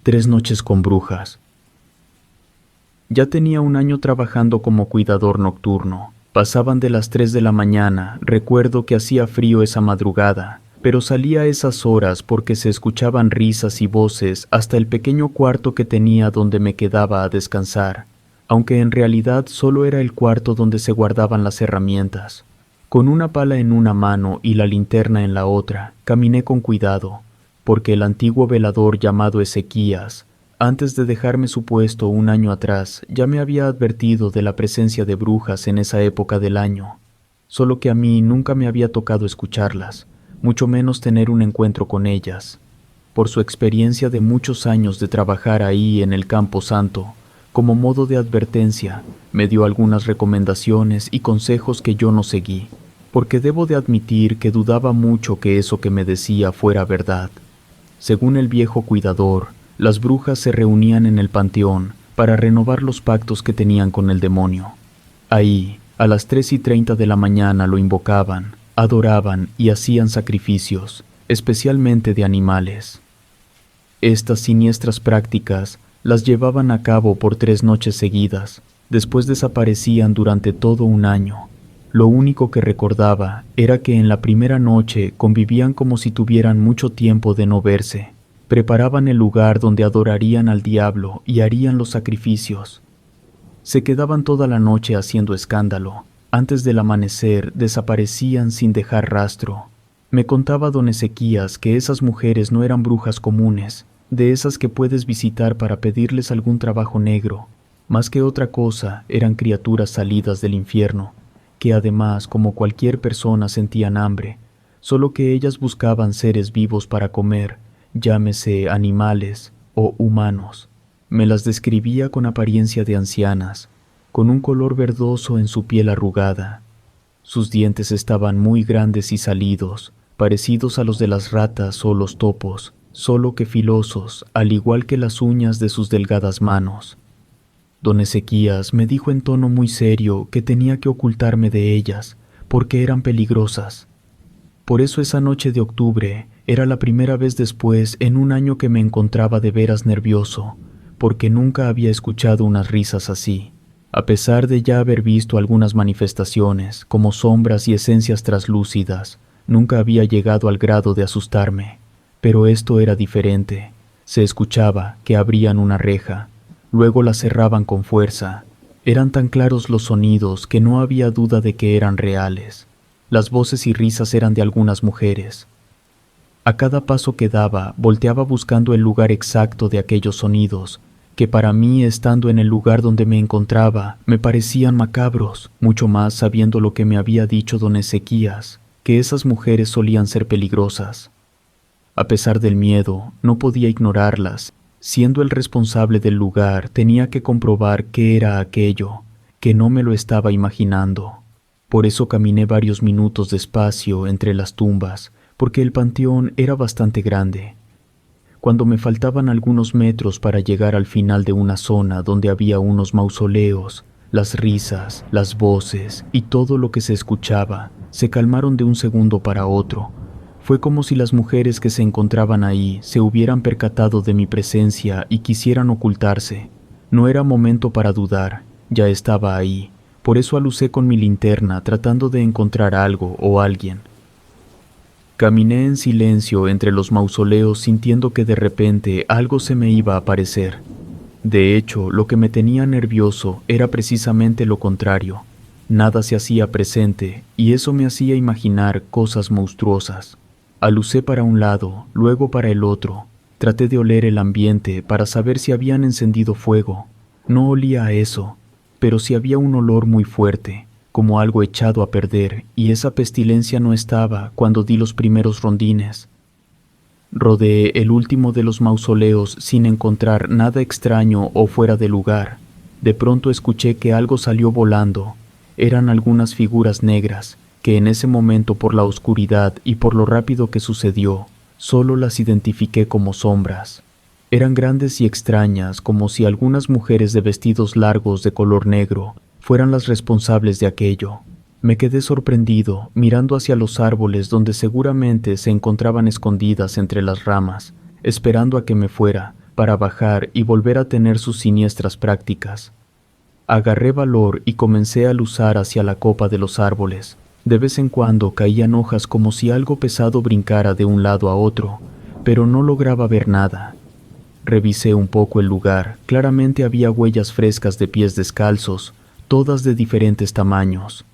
3 noches con brujas. Ya tenía un año trabajando como cuidador nocturno. Pasaban de las 3 de la mañana, recuerdo que hacía frío esa madrugada, pero salía a esas horas porque se escuchaban risas y voces hasta el pequeño cuarto que tenía donde me quedaba a descansar, aunque en realidad solo era el cuarto donde se guardaban las herramientas. Con una pala en una mano y la linterna en la otra, caminé con cuidado, porque el antiguo velador llamado Ezequías, antes de dejarme su puesto un año atrás, ya me había advertido de la presencia de brujas en esa época del año, solo que a mí nunca me había tocado escucharlas, mucho menos tener un encuentro con ellas. Por su experiencia de muchos años de trabajar ahí en el Campo Santo, como modo de advertencia, me dio algunas recomendaciones y consejos que yo no seguí, porque debo de admitir que dudaba mucho que eso que me decía fuera verdad. Según el viejo cuidador, las brujas se reunían en el panteón para renovar los pactos que tenían con el demonio. Ahí, a las 3:30 de la mañana lo invocaban, adoraban y hacían sacrificios, especialmente de animales. Estas siniestras prácticas las llevaban a cabo por 3 noches seguidas, después desaparecían durante todo un año. Lo único que recordaba era que en la primera noche convivían como si tuvieran mucho tiempo de no verse. Preparaban el lugar donde adorarían al diablo y harían los sacrificios. Se quedaban toda la noche haciendo escándalo. Antes del amanecer desaparecían sin dejar rastro. Me contaba don Ezequías que esas mujeres no eran brujas comunes, de esas que puedes visitar para pedirles algún trabajo negro. Más que otra cosa, eran criaturas salidas del infierno, que además, como cualquier persona, sentían hambre, solo que ellas buscaban seres vivos para comer, llámese animales o humanos. Me las describía con apariencia de ancianas, con un color verdoso en su piel arrugada. Sus dientes estaban muy grandes y salidos, parecidos a los de las ratas o los topos, solo que filosos, al igual que las uñas de sus delgadas manos. Don Ezequías me dijo en tono muy serio que tenía que ocultarme de ellas, porque eran peligrosas. Por eso esa noche de octubre era la primera vez después en un año que me encontraba de veras nervioso, porque nunca había escuchado unas risas así. A pesar de ya haber visto algunas manifestaciones, como sombras y esencias traslúcidas, nunca había llegado al grado de asustarme. Pero esto era diferente. Se escuchaba que abrían una reja, luego la cerraban con fuerza. Eran tan claros los sonidos que no había duda de que eran reales. Las voces y risas eran de algunas mujeres. A cada paso que daba, volteaba buscando el lugar exacto de aquellos sonidos, que para mí, estando en el lugar donde me encontraba, me parecían macabros, mucho más sabiendo lo que me había dicho don Ezequías, que esas mujeres solían ser peligrosas. A pesar del miedo, no podía ignorarlas. Siendo el responsable del lugar, tenía que comprobar qué era aquello, que no me lo estaba imaginando. Por eso caminé varios minutos despacio entre las tumbas, porque el panteón era bastante grande. Cuando me faltaban algunos metros para llegar al final de una zona donde había unos mausoleos, las risas, las voces y todo lo que se escuchaba se calmaron de un segundo para otro. Fue como si las mujeres que se encontraban ahí se hubieran percatado de mi presencia y quisieran ocultarse. No era momento para dudar, ya estaba ahí. Por eso alucé con mi linterna tratando de encontrar algo o alguien. Caminé en silencio entre los mausoleos sintiendo que de repente algo se me iba a aparecer. De hecho, lo que me tenía nervioso era precisamente lo contrario. Nada se hacía presente y eso me hacía imaginar cosas monstruosas. Alucé para un lado, luego para el otro. Traté de oler el ambiente para saber si habían encendido fuego. No olía a eso, pero sí había un olor muy fuerte, como algo echado a perder, y esa pestilencia no estaba cuando di los primeros rondines. Rodeé el último de los mausoleos sin encontrar nada extraño o fuera de lugar. De pronto escuché que algo salió volando. Eran algunas figuras negras, que en ese momento por la oscuridad y por lo rápido que sucedió, solo las identifiqué como sombras. Eran grandes y extrañas, como si algunas mujeres de vestidos largos de color negro fueran las responsables de aquello. Me quedé sorprendido, mirando hacia los árboles donde seguramente se encontraban escondidas entre las ramas, esperando a que me fuera, para bajar y volver a tener sus siniestras prácticas. Agarré valor y comencé a luzar hacia la copa de los árboles. De vez en cuando caían hojas como si algo pesado brincara de un lado a otro, pero no lograba ver nada. Revisé un poco el lugar. Claramente había huellas frescas de pies descalzos, todas de diferentes tamaños.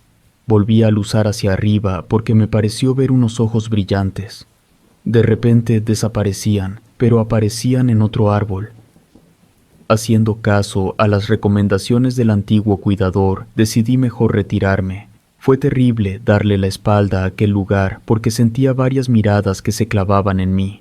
Volví a luzar hacia arriba porque me pareció ver unos ojos brillantes. De repente desaparecían, pero aparecían en otro árbol. Haciendo caso a las recomendaciones del antiguo cuidador, decidí mejor retirarme. Fue terrible darle la espalda a aquel lugar porque sentía varias miradas que se clavaban en mí.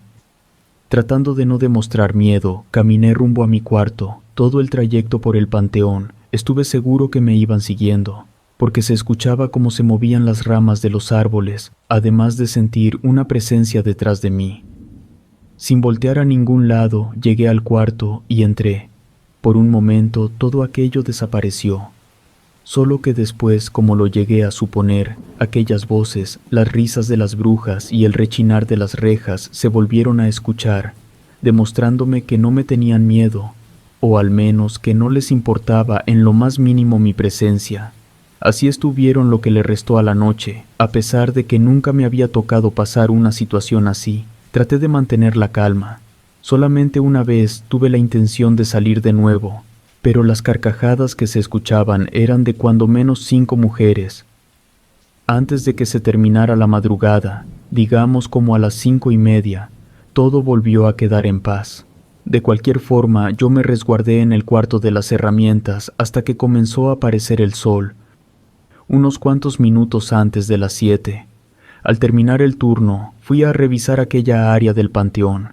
Tratando de no demostrar miedo, caminé rumbo a mi cuarto. Todo el trayecto por el panteón, estuve seguro que me iban siguiendo, porque se escuchaba cómo se movían las ramas de los árboles, además de sentir una presencia detrás de mí. Sin voltear a ningún lado, llegué al cuarto y entré. Por un momento todo aquello desapareció. Solo que después, como lo llegué a suponer, aquellas voces, las risas de las brujas y el rechinar de las rejas se volvieron a escuchar, demostrándome que no me tenían miedo, o al menos que no les importaba en lo más mínimo mi presencia. Así estuvieron lo que le restó a la noche, a pesar de que nunca me había tocado pasar una situación así. Traté de mantener la calma. Solamente una vez tuve la intención de salir de nuevo, pero las carcajadas que se escuchaban eran de cuando menos 5 mujeres. Antes de que se terminara la madrugada, digamos como a las 5:30, todo volvió a quedar en paz. De cualquier forma, yo me resguardé en el cuarto de las herramientas hasta que comenzó a aparecer el sol, unos cuantos minutos antes de las 7. Al terminar el turno, fui a revisar aquella área del panteón.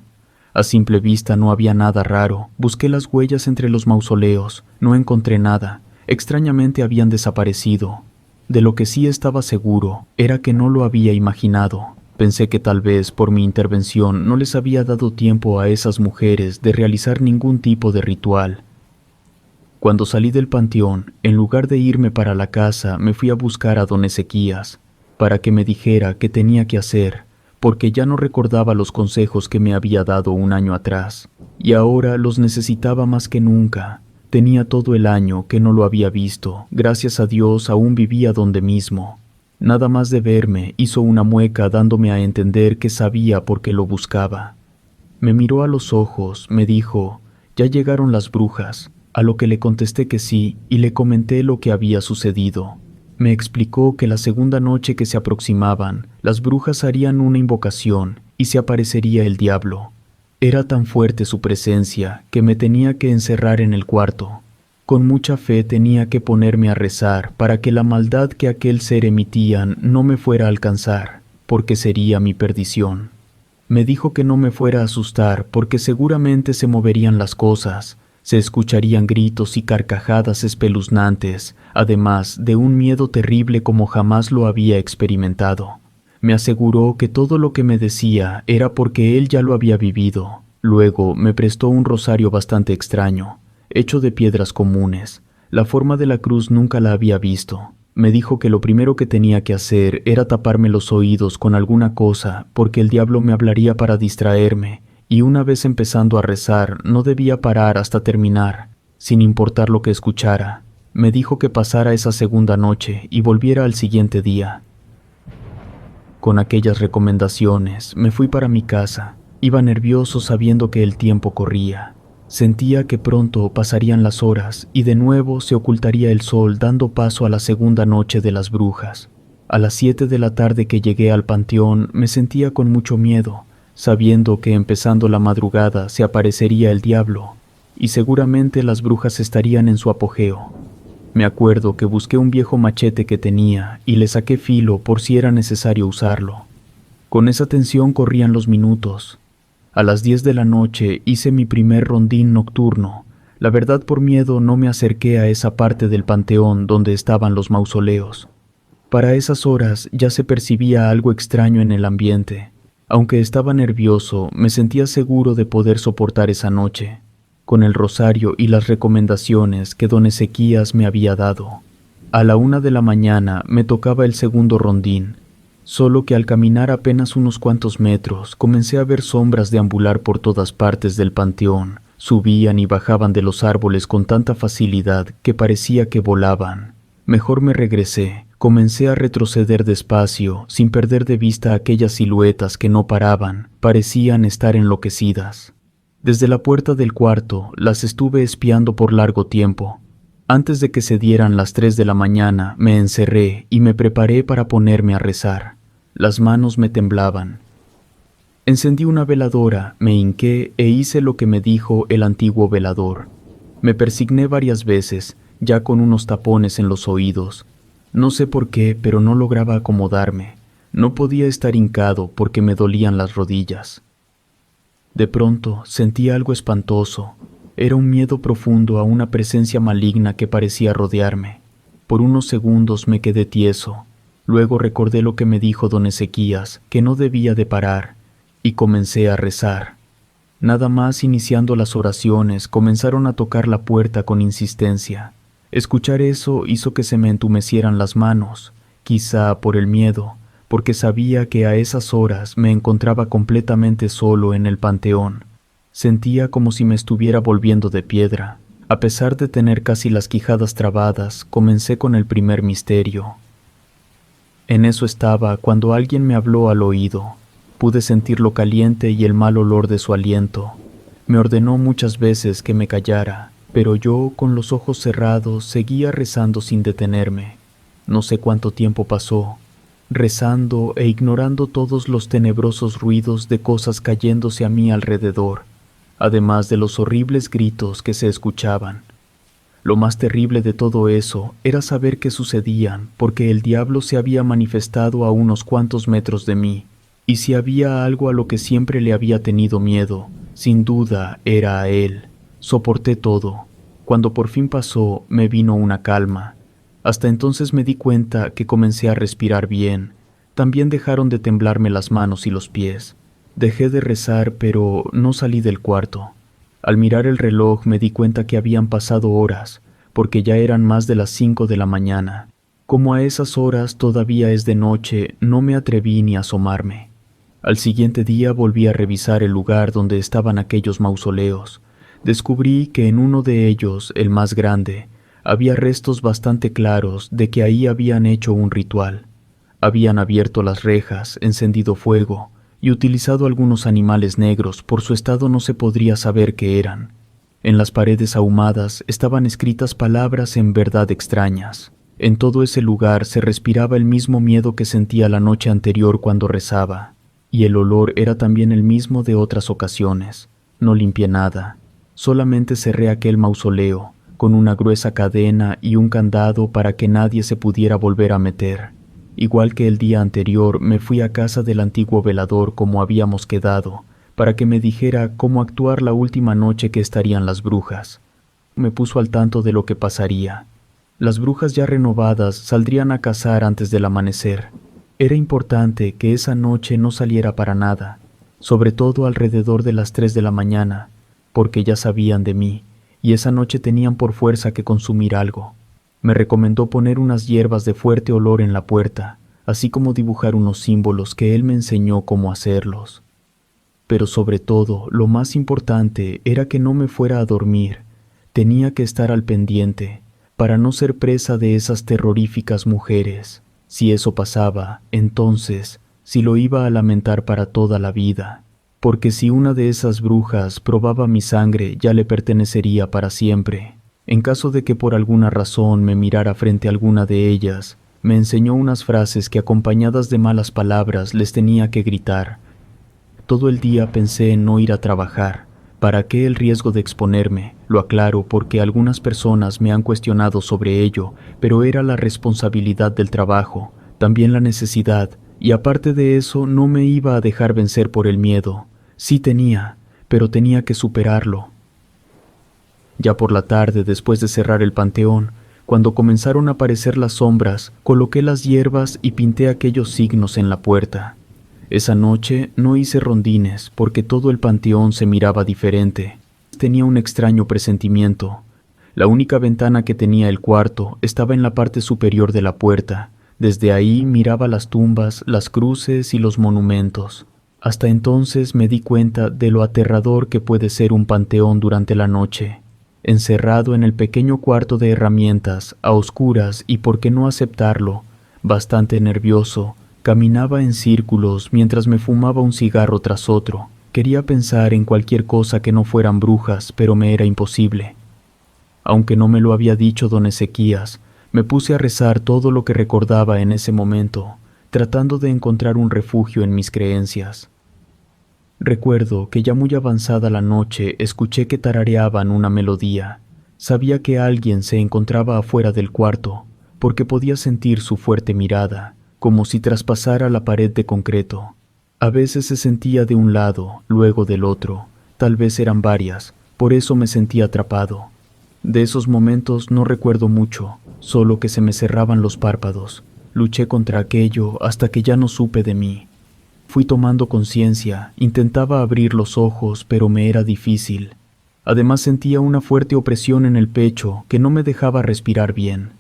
A simple vista no había nada raro. Busqué las huellas entre los mausoleos. No encontré nada. Extrañamente habían desaparecido. De lo que sí estaba seguro era que no lo había imaginado. Pensé que tal vez por mi intervención no les había dado tiempo a esas mujeres de realizar ningún tipo de ritual. Cuando salí del panteón, en lugar de irme para la casa, me fui a buscar a don Ezequías, para que me dijera qué tenía que hacer, porque ya no recordaba los consejos que me había dado un año atrás, y ahora los necesitaba más que nunca. Tenía todo el año que no lo había visto. Gracias a Dios aún vivía donde mismo. Nada más de verme, hizo una mueca dándome a entender que sabía por qué lo buscaba. Me miró a los ojos, me dijo, «¿Ya llegaron las brujas?», a lo que le contesté que sí y le comenté lo que había sucedido. Me explicó que la segunda noche que se aproximaban, las brujas harían una invocación y se aparecería el diablo. Era tan fuerte su presencia que me tenía que encerrar en el cuarto. Con mucha fe tenía que ponerme a rezar para que la maldad que aquel ser emitían no me fuera a alcanzar, porque sería mi perdición. Me dijo que no me fuera a asustar porque seguramente se moverían las cosas. Se escucharían gritos y carcajadas espeluznantes, además de un miedo terrible como jamás lo había experimentado. Me aseguró que todo lo que me decía era porque él ya lo había vivido. Luego me prestó un rosario bastante extraño, hecho de piedras comunes. La forma de la cruz nunca la había visto. Me dijo que lo primero que tenía que hacer era taparme los oídos con alguna cosa porque el diablo me hablaría para distraerme, y una vez empezando a rezar, no debía parar hasta terminar, sin importar lo que escuchara. Me dijo que pasara esa segunda noche y volviera al siguiente día. Con aquellas recomendaciones, me fui para mi casa. Iba nervioso sabiendo que el tiempo corría. Sentía que pronto pasarían las horas y de nuevo se ocultaría el sol dando paso a la segunda noche de las brujas. A las 7 de la tarde que llegué al panteón, me sentía con mucho miedo, sabiendo que empezando la madrugada se aparecería el diablo, y seguramente las brujas estarían en su apogeo. Me acuerdo que busqué un viejo machete que tenía y le saqué filo por si era necesario usarlo. Con esa tensión corrían los minutos. A las 10 de la noche hice mi primer rondín nocturno. La verdad, por miedo no me acerqué a esa parte del panteón donde estaban los mausoleos. Para esas horas ya se percibía algo extraño en el ambiente. Aunque estaba nervioso, me sentía seguro de poder soportar esa noche, con el rosario y las recomendaciones que don Ezequías me había dado. A la 1 de la mañana me tocaba el segundo rondín, solo que al caminar apenas unos cuantos metros comencé a ver sombras deambular por todas partes del panteón, Subían y bajaban de los árboles con tanta facilidad que parecía que volaban. Mejor me regresé. Comencé a retroceder despacio, sin perder de vista aquellas siluetas que no paraban, parecían estar enloquecidas. Desde la puerta del cuarto las estuve espiando por largo tiempo. Antes de que se dieran las 3 de la mañana, me encerré y me preparé para ponerme a rezar. Las manos me temblaban. Encendí una veladora, me hinqué e hice lo que me dijo el antiguo velador. Me persigné varias veces, ya con unos tapones en los oídos. No sé por qué, pero no lograba acomodarme. No podía estar hincado porque me dolían las rodillas. De pronto sentí algo espantoso. Era un miedo profundo a una presencia maligna que parecía rodearme. Por unos segundos me quedé tieso. Luego recordé lo que me dijo don Ezequías, que no debía de parar, y comencé a rezar. Nada más iniciando las oraciones, comenzaron a tocar la puerta con insistencia. Escuchar eso hizo que se me entumecieran las manos, quizá por el miedo, porque sabía que a esas horas me encontraba completamente solo en el panteón. Sentía como si me estuviera volviendo de piedra. A pesar de tener casi las quijadas trabadas, comencé con el primer misterio. En eso estaba cuando alguien me habló al oído. Pude sentir lo caliente y el mal olor de su aliento. Me ordenó muchas veces que me callara, pero yo, con los ojos cerrados, seguía rezando sin detenerme. No sé cuánto tiempo pasó, rezando e ignorando todos los tenebrosos ruidos de cosas cayéndose a mi alrededor, además de los horribles gritos que se escuchaban. Lo más terrible de todo eso era saber qué sucedían, porque el diablo se había manifestado a unos cuantos metros de mí, y si había algo a lo que siempre le había tenido miedo, sin duda era a él. Soporté todo. Cuando por fin pasó, me vino una calma. Hasta entonces me di cuenta que comencé a respirar bien. También dejaron de temblarme las manos y los pies. Dejé de rezar, pero no salí del cuarto. Al mirar el reloj me di cuenta que habían pasado horas, porque ya eran más de las 5 de la mañana. Como a esas horas todavía es de noche, no me atreví ni a asomarme. Al siguiente día volví a revisar el lugar donde estaban aquellos mausoleos. Descubrí que en uno de ellos, el más grande, había restos bastante claros de que ahí habían hecho un ritual. Habían abierto las rejas, encendido fuego y utilizado algunos animales negros. Por su estado no se podría saber qué eran. En las paredes ahumadas estaban escritas palabras en verdad extrañas. En todo ese lugar se respiraba el mismo miedo que sentía la noche anterior cuando rezaba, y el olor era también el mismo de otras ocasiones. No limpié nada. Solamente cerré aquel mausoleo, con una gruesa cadena y un candado para que nadie se pudiera volver a meter. Igual que el día anterior, me fui a casa del antiguo velador como habíamos quedado, para que me dijera cómo actuar la última noche que estarían las brujas. Me puso al tanto de lo que pasaría. Las brujas ya renovadas saldrían a cazar antes del amanecer. Era importante que esa noche no saliera para nada, sobre todo alrededor de las 3 de la mañana, porque ya sabían de mí, y esa noche tenían por fuerza que consumir algo. Me recomendó poner unas hierbas de fuerte olor en la puerta, así como dibujar unos símbolos que él me enseñó cómo hacerlos. Pero sobre todo, lo más importante era que no me fuera a dormir. Tenía que estar al pendiente, para no ser presa de esas terroríficas mujeres. Si eso pasaba, entonces, sí lo iba a lamentar para toda la vida. Porque si una de esas brujas probaba mi sangre, ya le pertenecería para siempre. En caso de que por alguna razón me mirara frente a alguna de ellas, me enseñó unas frases que acompañadas de malas palabras les tenía que gritar. Todo el día pensé en no ir a trabajar. ¿Para qué el riesgo de exponerme? Lo aclaro porque algunas personas me han cuestionado sobre ello, pero era la responsabilidad del trabajo, también la necesidad, y aparte de eso no me iba a dejar vencer por el miedo. Sí tenía, pero tenía que superarlo. Ya por la tarde, después de cerrar el panteón, cuando comenzaron a aparecer las sombras, coloqué las hierbas y pinté aquellos signos en la puerta. Esa noche no hice rondines porque todo el panteón se miraba diferente. Tenía un extraño presentimiento. La única ventana que tenía el cuarto estaba en la parte superior de la puerta. Desde ahí miraba las tumbas, las cruces y los monumentos. Hasta entonces me di cuenta de lo aterrador que puede ser un panteón durante la noche. Encerrado en el pequeño cuarto de herramientas, a oscuras y, por qué no aceptarlo, bastante nervioso, caminaba en círculos mientras me fumaba un cigarro tras otro. Quería pensar en cualquier cosa que no fueran brujas, pero me era imposible. Aunque no me lo había dicho don Ezequías, me puse a rezar todo lo que recordaba en ese momento, tratando de encontrar un refugio en mis creencias. Recuerdo que ya muy avanzada la noche escuché que tarareaban una melodía. Sabía que alguien se encontraba afuera del cuarto, porque podía sentir su fuerte mirada, como si traspasara la pared de concreto. A veces se sentía de un lado, luego del otro, tal vez eran varias, por eso me sentía atrapado. De esos momentos no recuerdo mucho, solo que se me cerraban los párpados. Luché contra aquello hasta que ya no supe de mí. Fui tomando conciencia, intentaba abrir los ojos, pero me era difícil. Además sentía una fuerte opresión en el pecho que no me dejaba respirar bien.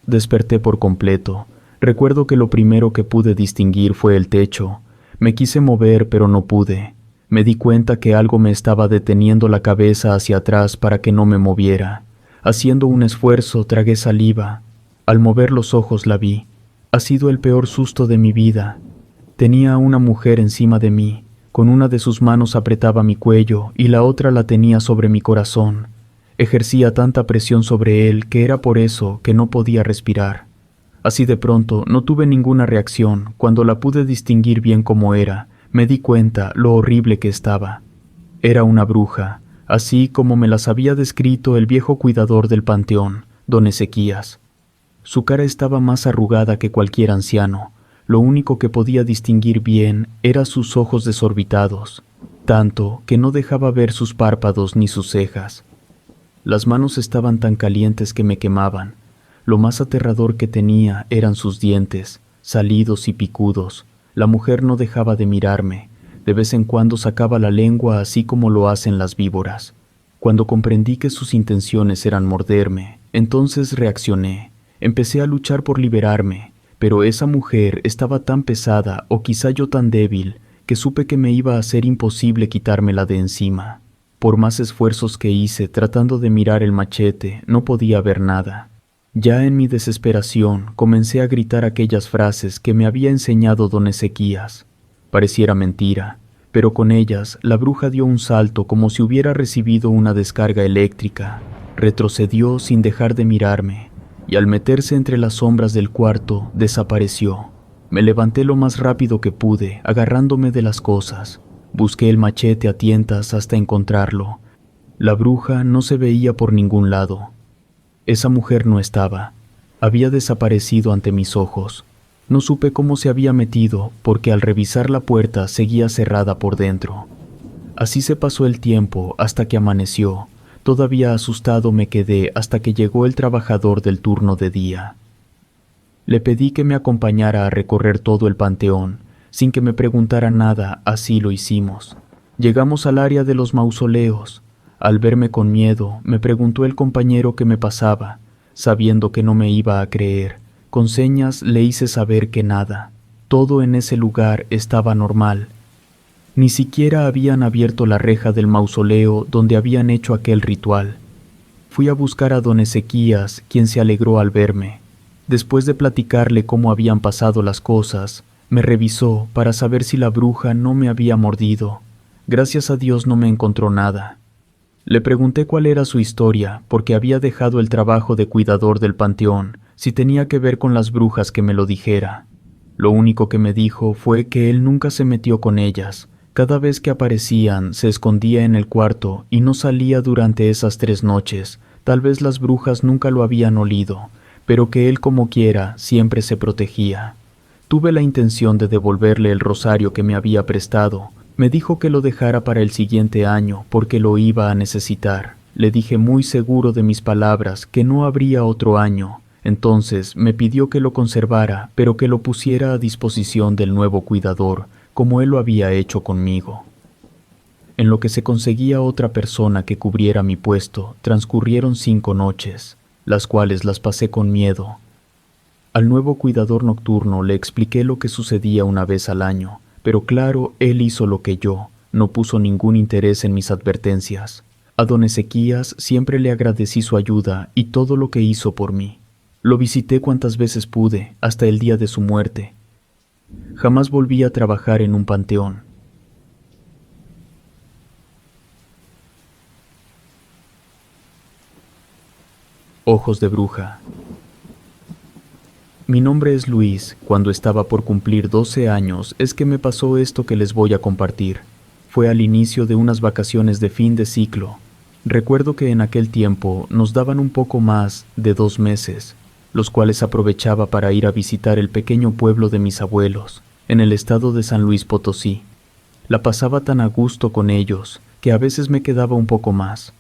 Desperté por completo. Recuerdo que lo primero que pude distinguir fue el techo. Me quise mover, pero no pude. Me di cuenta que algo me estaba deteniendo la cabeza hacia atrás para que no me moviera. Haciendo un esfuerzo, tragué saliva. Al mover los ojos la vi. Ha sido el peor susto de mi vida. Tenía a una mujer encima de mí. Con una de sus manos apretaba mi cuello y la otra la tenía sobre mi corazón. Ejercía tanta presión sobre él que era por eso que no podía respirar. Así de pronto no tuve ninguna reacción. Cuando la pude distinguir bien como era, me di cuenta lo horrible que estaba. Era una bruja, así como me las había descrito el viejo cuidador del panteón, don Ezequías. Su cara estaba más arrugada que cualquier anciano. Lo único que podía distinguir bien era sus ojos desorbitados, tanto que no dejaba ver sus párpados ni sus cejas. Las manos estaban tan calientes que me quemaban. Lo más aterrador que tenía eran sus dientes, salidos y picudos. La mujer no dejaba de mirarme. De vez en cuando sacaba la lengua así como lo hacen las víboras. Cuando comprendí que sus intenciones eran morderme, entonces reaccioné. Empecé a luchar por liberarme, pero esa mujer estaba tan pesada, o quizá yo tan débil, que supe que me iba a ser imposible quitármela de encima. Por más esfuerzos que hice tratando de mirar el machete, no podía ver nada. Ya en mi desesperación comencé a gritar aquellas frases que me había enseñado don Ezequías. Pareciera mentira, pero con ellas la bruja dio un salto como si hubiera recibido una descarga eléctrica. Retrocedió sin dejar de mirarme, y al meterse entre las sombras del cuarto, desapareció. Me levanté lo más rápido que pude, agarrándome de las cosas. Busqué el machete a tientas hasta encontrarlo. La bruja no se veía por ningún lado. Esa mujer no estaba. Había desaparecido ante mis ojos. No supe cómo se había metido, porque al revisar la puerta seguía cerrada por dentro. Así se pasó el tiempo hasta que amaneció. Todavía asustado me quedé hasta que llegó el trabajador del turno de día. Le pedí que me acompañara a recorrer todo el panteón. Sin que me preguntara nada, así lo hicimos. Llegamos al área de los mausoleos. Al verme con miedo, me preguntó el compañero qué me pasaba, sabiendo que no me iba a creer. Con señas le hice saber que nada. Todo en ese lugar estaba normal. Ni siquiera habían abierto la reja del mausoleo donde habían hecho aquel ritual. Fui a buscar a don Ezequías, quien se alegró al verme. Después de platicarle cómo habían pasado las cosas, me revisó para saber si la bruja no me había mordido. Gracias a Dios no me encontró nada. Le pregunté cuál era su historia, porque había dejado el trabajo de cuidador del panteón, si tenía que ver con las brujas que me lo dijera. Lo único que me dijo fue que él nunca se metió con ellas. Cada vez que aparecían, se escondía en el cuarto y no salía durante esas 3 noches. Tal vez las brujas nunca lo habían olido, pero que él como quiera siempre se protegía. Tuve la intención de devolverle el rosario que me había prestado. Me dijo que lo dejara para el siguiente año porque lo iba a necesitar. Le dije muy seguro de mis palabras que no habría otro año. Entonces me pidió que lo conservara, pero que lo pusiera a disposición del nuevo cuidador, como él lo había hecho conmigo. En lo que se conseguía otra persona que cubriera mi puesto, transcurrieron 5 noches, las cuales las pasé con miedo. Al nuevo cuidador nocturno le expliqué lo que sucedía una vez al año, Pero claro, él hizo lo que yo, no puso ningún interés en mis advertencias. A don Ezequías siempre le agradecí su ayuda y todo lo que hizo por mí. Lo visité cuantas veces pude, hasta el día de su muerte. Jamás volví a trabajar en un panteón. Ojos de bruja. Mi nombre es Luis. Cuando estaba por cumplir 12 años es que me pasó esto que les voy a compartir. Fue al inicio de unas vacaciones de fin de ciclo. Recuerdo que en aquel tiempo nos daban un poco más de 2 meses, los cuales aprovechaba para ir a visitar el pequeño pueblo de mis abuelos, en el estado de San Luis Potosí. La pasaba tan a gusto con ellos que a veces me quedaba un poco más.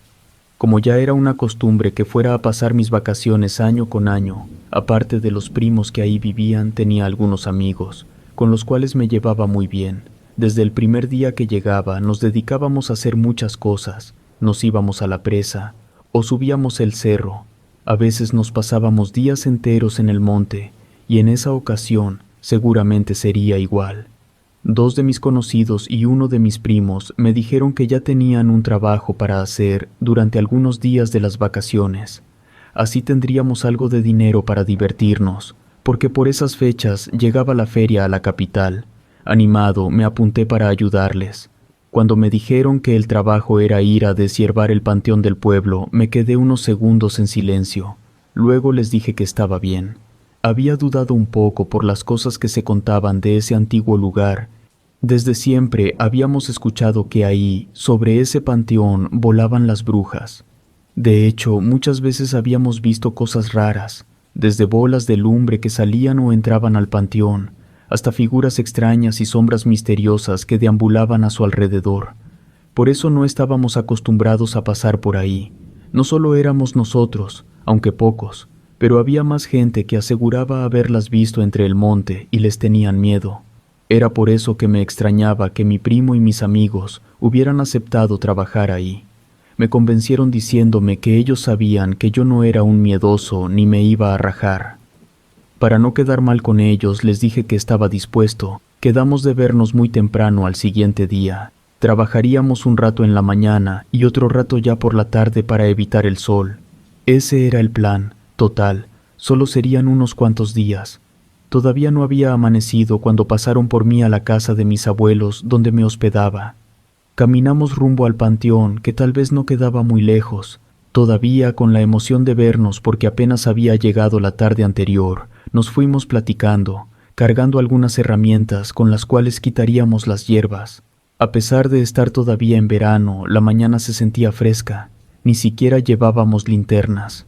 Como ya era una costumbre que fuera a pasar mis vacaciones año con año, aparte de los primos que ahí vivían, tenía algunos amigos, con los cuales me llevaba muy bien. Desde el primer día que llegaba nos dedicábamos a hacer muchas cosas. Nos íbamos a la presa o subíamos el cerro. A veces nos pasábamos días enteros en el monte, y en esa ocasión seguramente sería igual. 2 de mis conocidos y uno de mis primos me dijeron que ya tenían un trabajo para hacer durante algunos días de las vacaciones. Así tendríamos algo de dinero para divertirnos, porque por esas fechas llegaba la feria a la capital. Animado, me apunté para ayudarles. Cuando me dijeron que el trabajo era ir a deshiervar el panteón del pueblo, me quedé unos segundos en silencio. Luego les dije que estaba bien. Había dudado un poco por las cosas que se contaban de ese antiguo lugar. Desde siempre habíamos escuchado que ahí, sobre ese panteón, volaban las brujas. De hecho, muchas veces habíamos visto cosas raras, desde bolas de lumbre que salían o entraban al panteón, hasta figuras extrañas y sombras misteriosas que deambulaban a su alrededor. Por eso no estábamos acostumbrados a pasar por ahí. No solo éramos nosotros, aunque pocos, pero había más gente que aseguraba haberlas visto entre el monte y les tenían miedo. Era por eso que me extrañaba que mi primo y mis amigos hubieran aceptado trabajar ahí. Me convencieron diciéndome que ellos sabían que yo no era un miedoso ni me iba a rajar. Para no quedar mal con ellos, les dije que estaba dispuesto. Quedamos de vernos muy temprano al siguiente día. Trabajaríamos un rato en la mañana y otro rato ya por la tarde para evitar el sol. Ese era el plan. Total, solo serían unos cuantos días. Todavía no había amanecido cuando pasaron por mí a la casa de mis abuelos donde me hospedaba. Caminamos rumbo al panteón, que tal vez no quedaba muy lejos. Todavía con la emoción de vernos porque apenas había llegado la tarde anterior, nos fuimos platicando, cargando algunas herramientas con las cuales quitaríamos las hierbas. A pesar de estar todavía en verano, la mañana se sentía fresca. Ni siquiera llevábamos linternas.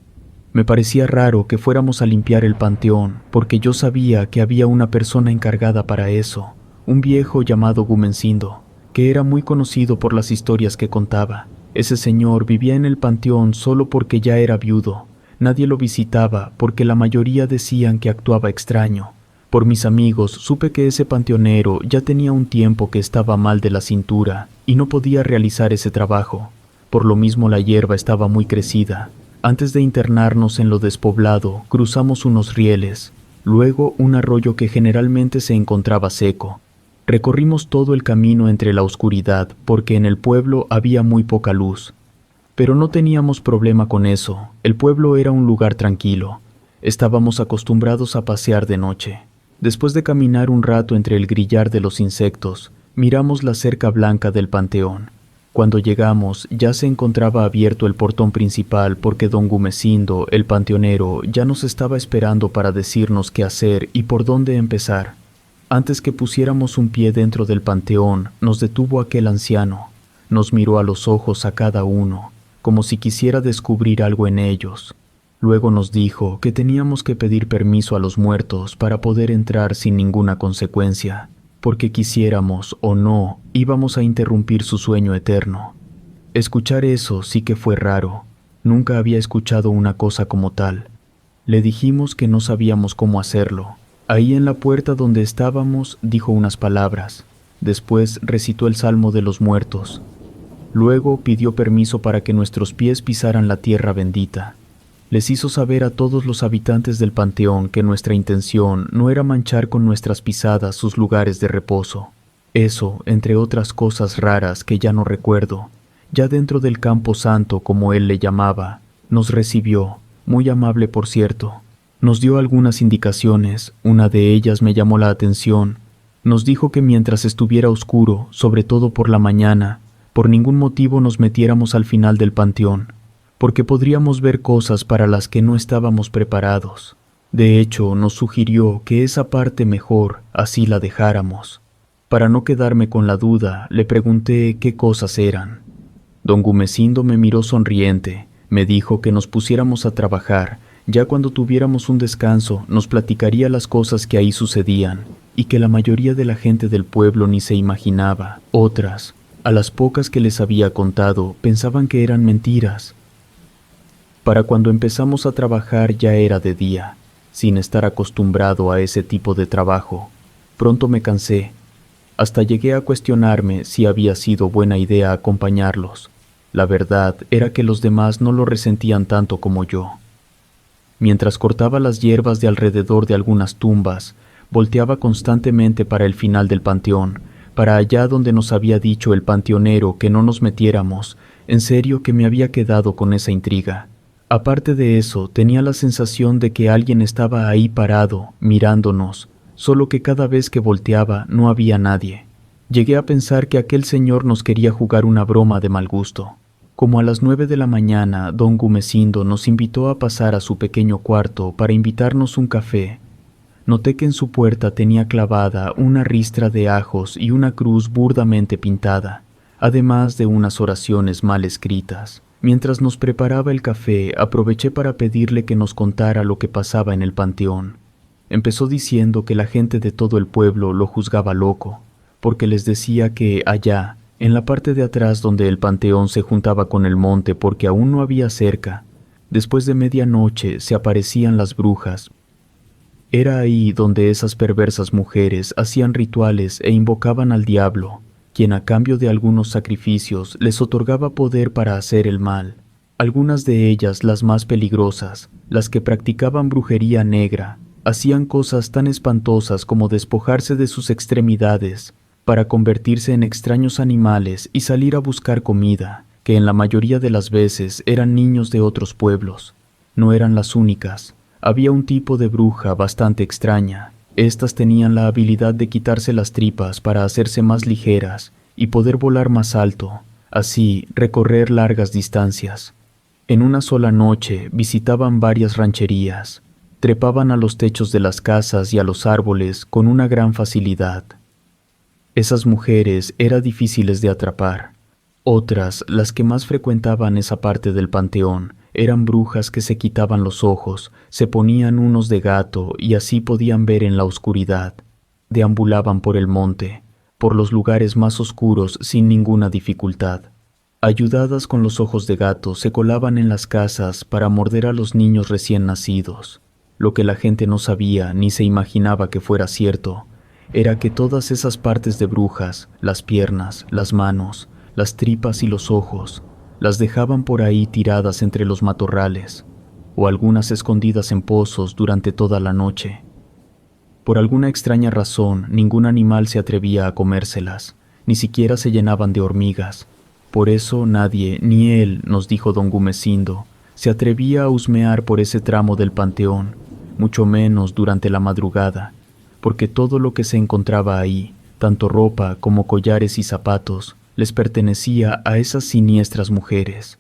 Me parecía raro que fuéramos a limpiar el panteón, porque yo sabía que había una persona encargada para eso, un viejo llamado Gumencindo, que era muy conocido por las historias que contaba. Ese señor vivía en el panteón solo porque ya era viudo. Nadie lo visitaba porque la mayoría decían que actuaba extraño. Por mis amigos supe que ese panteonero ya tenía un tiempo que estaba mal de la cintura y no podía realizar ese trabajo. Por lo mismo la hierba estaba muy crecida. Antes de internarnos en lo despoblado, cruzamos unos rieles, luego un arroyo que generalmente se encontraba seco. Recorrimos todo el camino entre la oscuridad porque en el pueblo había muy poca luz. Pero no teníamos problema con eso, el pueblo era un lugar tranquilo. Estábamos acostumbrados a pasear de noche. Después de caminar un rato entre el grillar de los insectos, miramos la cerca blanca del panteón. Cuando llegamos, ya se encontraba abierto el portón principal porque don Gumecindo, el panteonero, ya nos estaba esperando para decirnos qué hacer y por dónde empezar. Antes que pusiéramos un pie dentro del panteón, nos detuvo aquel anciano. Nos miró a los ojos a cada uno, como si quisiera descubrir algo en ellos. Luego nos dijo que teníamos que pedir permiso a los muertos para poder entrar sin ninguna consecuencia. Porque quisiéramos o no, íbamos a interrumpir su sueño eterno. Escuchar eso sí que fue raro. Nunca había escuchado una cosa como tal. Le dijimos que no sabíamos cómo hacerlo. Ahí en la puerta donde estábamos dijo unas palabras. Después recitó el Salmo de los Muertos. Luego pidió permiso para que nuestros pies pisaran la tierra bendita. Les hizo saber a todos los habitantes del panteón que nuestra intención no era manchar con nuestras pisadas sus lugares de reposo. Eso, entre otras cosas raras que ya no recuerdo, ya dentro del campo santo, como él le llamaba, nos recibió, muy amable por cierto. Nos dio algunas indicaciones, una de ellas me llamó la atención. Nos dijo que mientras estuviera oscuro, sobre todo por la mañana, por ningún motivo nos metiéramos al final del panteón, porque podríamos ver cosas para las que no estábamos preparados. De hecho, nos sugirió que esa parte mejor así la dejáramos. Para no quedarme con la duda, le pregunté qué cosas eran. Don Gumecindo me miró sonriente, me dijo que nos pusiéramos a trabajar, ya cuando tuviéramos un descanso nos platicaría las cosas que ahí sucedían, y que la mayoría de la gente del pueblo ni se imaginaba. Otras, a las pocas que les había contado, pensaban que eran mentiras. Para cuando empezamos a trabajar ya era de día, sin estar acostumbrado a ese tipo de trabajo. Pronto me cansé. Hasta llegué a cuestionarme si había sido buena idea acompañarlos. La verdad era que los demás no lo resentían tanto como yo. Mientras cortaba las hierbas de alrededor de algunas tumbas, volteaba constantemente para el final del panteón, para allá donde nos había dicho el panteonero que no nos metiéramos. En serio que me había quedado con esa intriga. Aparte de eso, tenía la sensación de que alguien estaba ahí parado, mirándonos, solo que cada vez que volteaba no había nadie. Llegué a pensar que aquel señor nos quería jugar una broma de mal gusto. Como a las 9 de la mañana, don Gumecindo nos invitó a pasar a su pequeño cuarto para invitarnos un café. Noté que en su puerta tenía clavada una ristra de ajos y una cruz burdamente pintada, además de unas oraciones mal escritas. Mientras nos preparaba el café, aproveché para pedirle que nos contara lo que pasaba en el panteón. Empezó diciendo que la gente de todo el pueblo lo juzgaba loco, porque les decía que allá, en la parte de atrás donde el panteón se juntaba con el monte porque aún no había cerca, después de medianoche se aparecían las brujas. Era ahí donde esas perversas mujeres hacían rituales e invocaban al diablo, quien a cambio de algunos sacrificios les otorgaba poder para hacer el mal. Algunas de ellas, las más peligrosas, las que practicaban brujería negra, hacían cosas tan espantosas como despojarse de sus extremidades para convertirse en extraños animales y salir a buscar comida, que en la mayoría de las veces eran niños de otros pueblos. No eran las únicas. Había un tipo de bruja bastante extraña. Estas tenían la habilidad de quitarse las tripas para hacerse más ligeras y poder volar más alto, así recorrer largas distancias. En una sola noche visitaban varias rancherías, trepaban a los techos de las casas y a los árboles con una gran facilidad. Esas mujeres eran difíciles de atrapar. Otras, las que más frecuentaban esa parte del panteón, eran brujas que se quitaban los ojos, se ponían unos de gato y así podían ver en la oscuridad. Deambulaban por el monte, por los lugares más oscuros sin ninguna dificultad. Ayudadas con los ojos de gato, se colaban en las casas para morder a los niños recién nacidos. Lo que la gente no sabía ni se imaginaba que fuera cierto, era que todas esas partes de brujas, las piernas, las manos, las tripas y los ojos, las dejaban por ahí tiradas entre los matorrales, o algunas escondidas en pozos durante toda la noche. Por alguna extraña razón, ningún animal se atrevía a comérselas, ni siquiera se llenaban de hormigas. Por eso nadie, ni él, nos dijo don Gumecindo, se atrevía a husmear por ese tramo del panteón, mucho menos durante la madrugada, porque todo lo que se encontraba ahí, tanto ropa como collares y zapatos, les pertenecía a esas siniestras mujeres,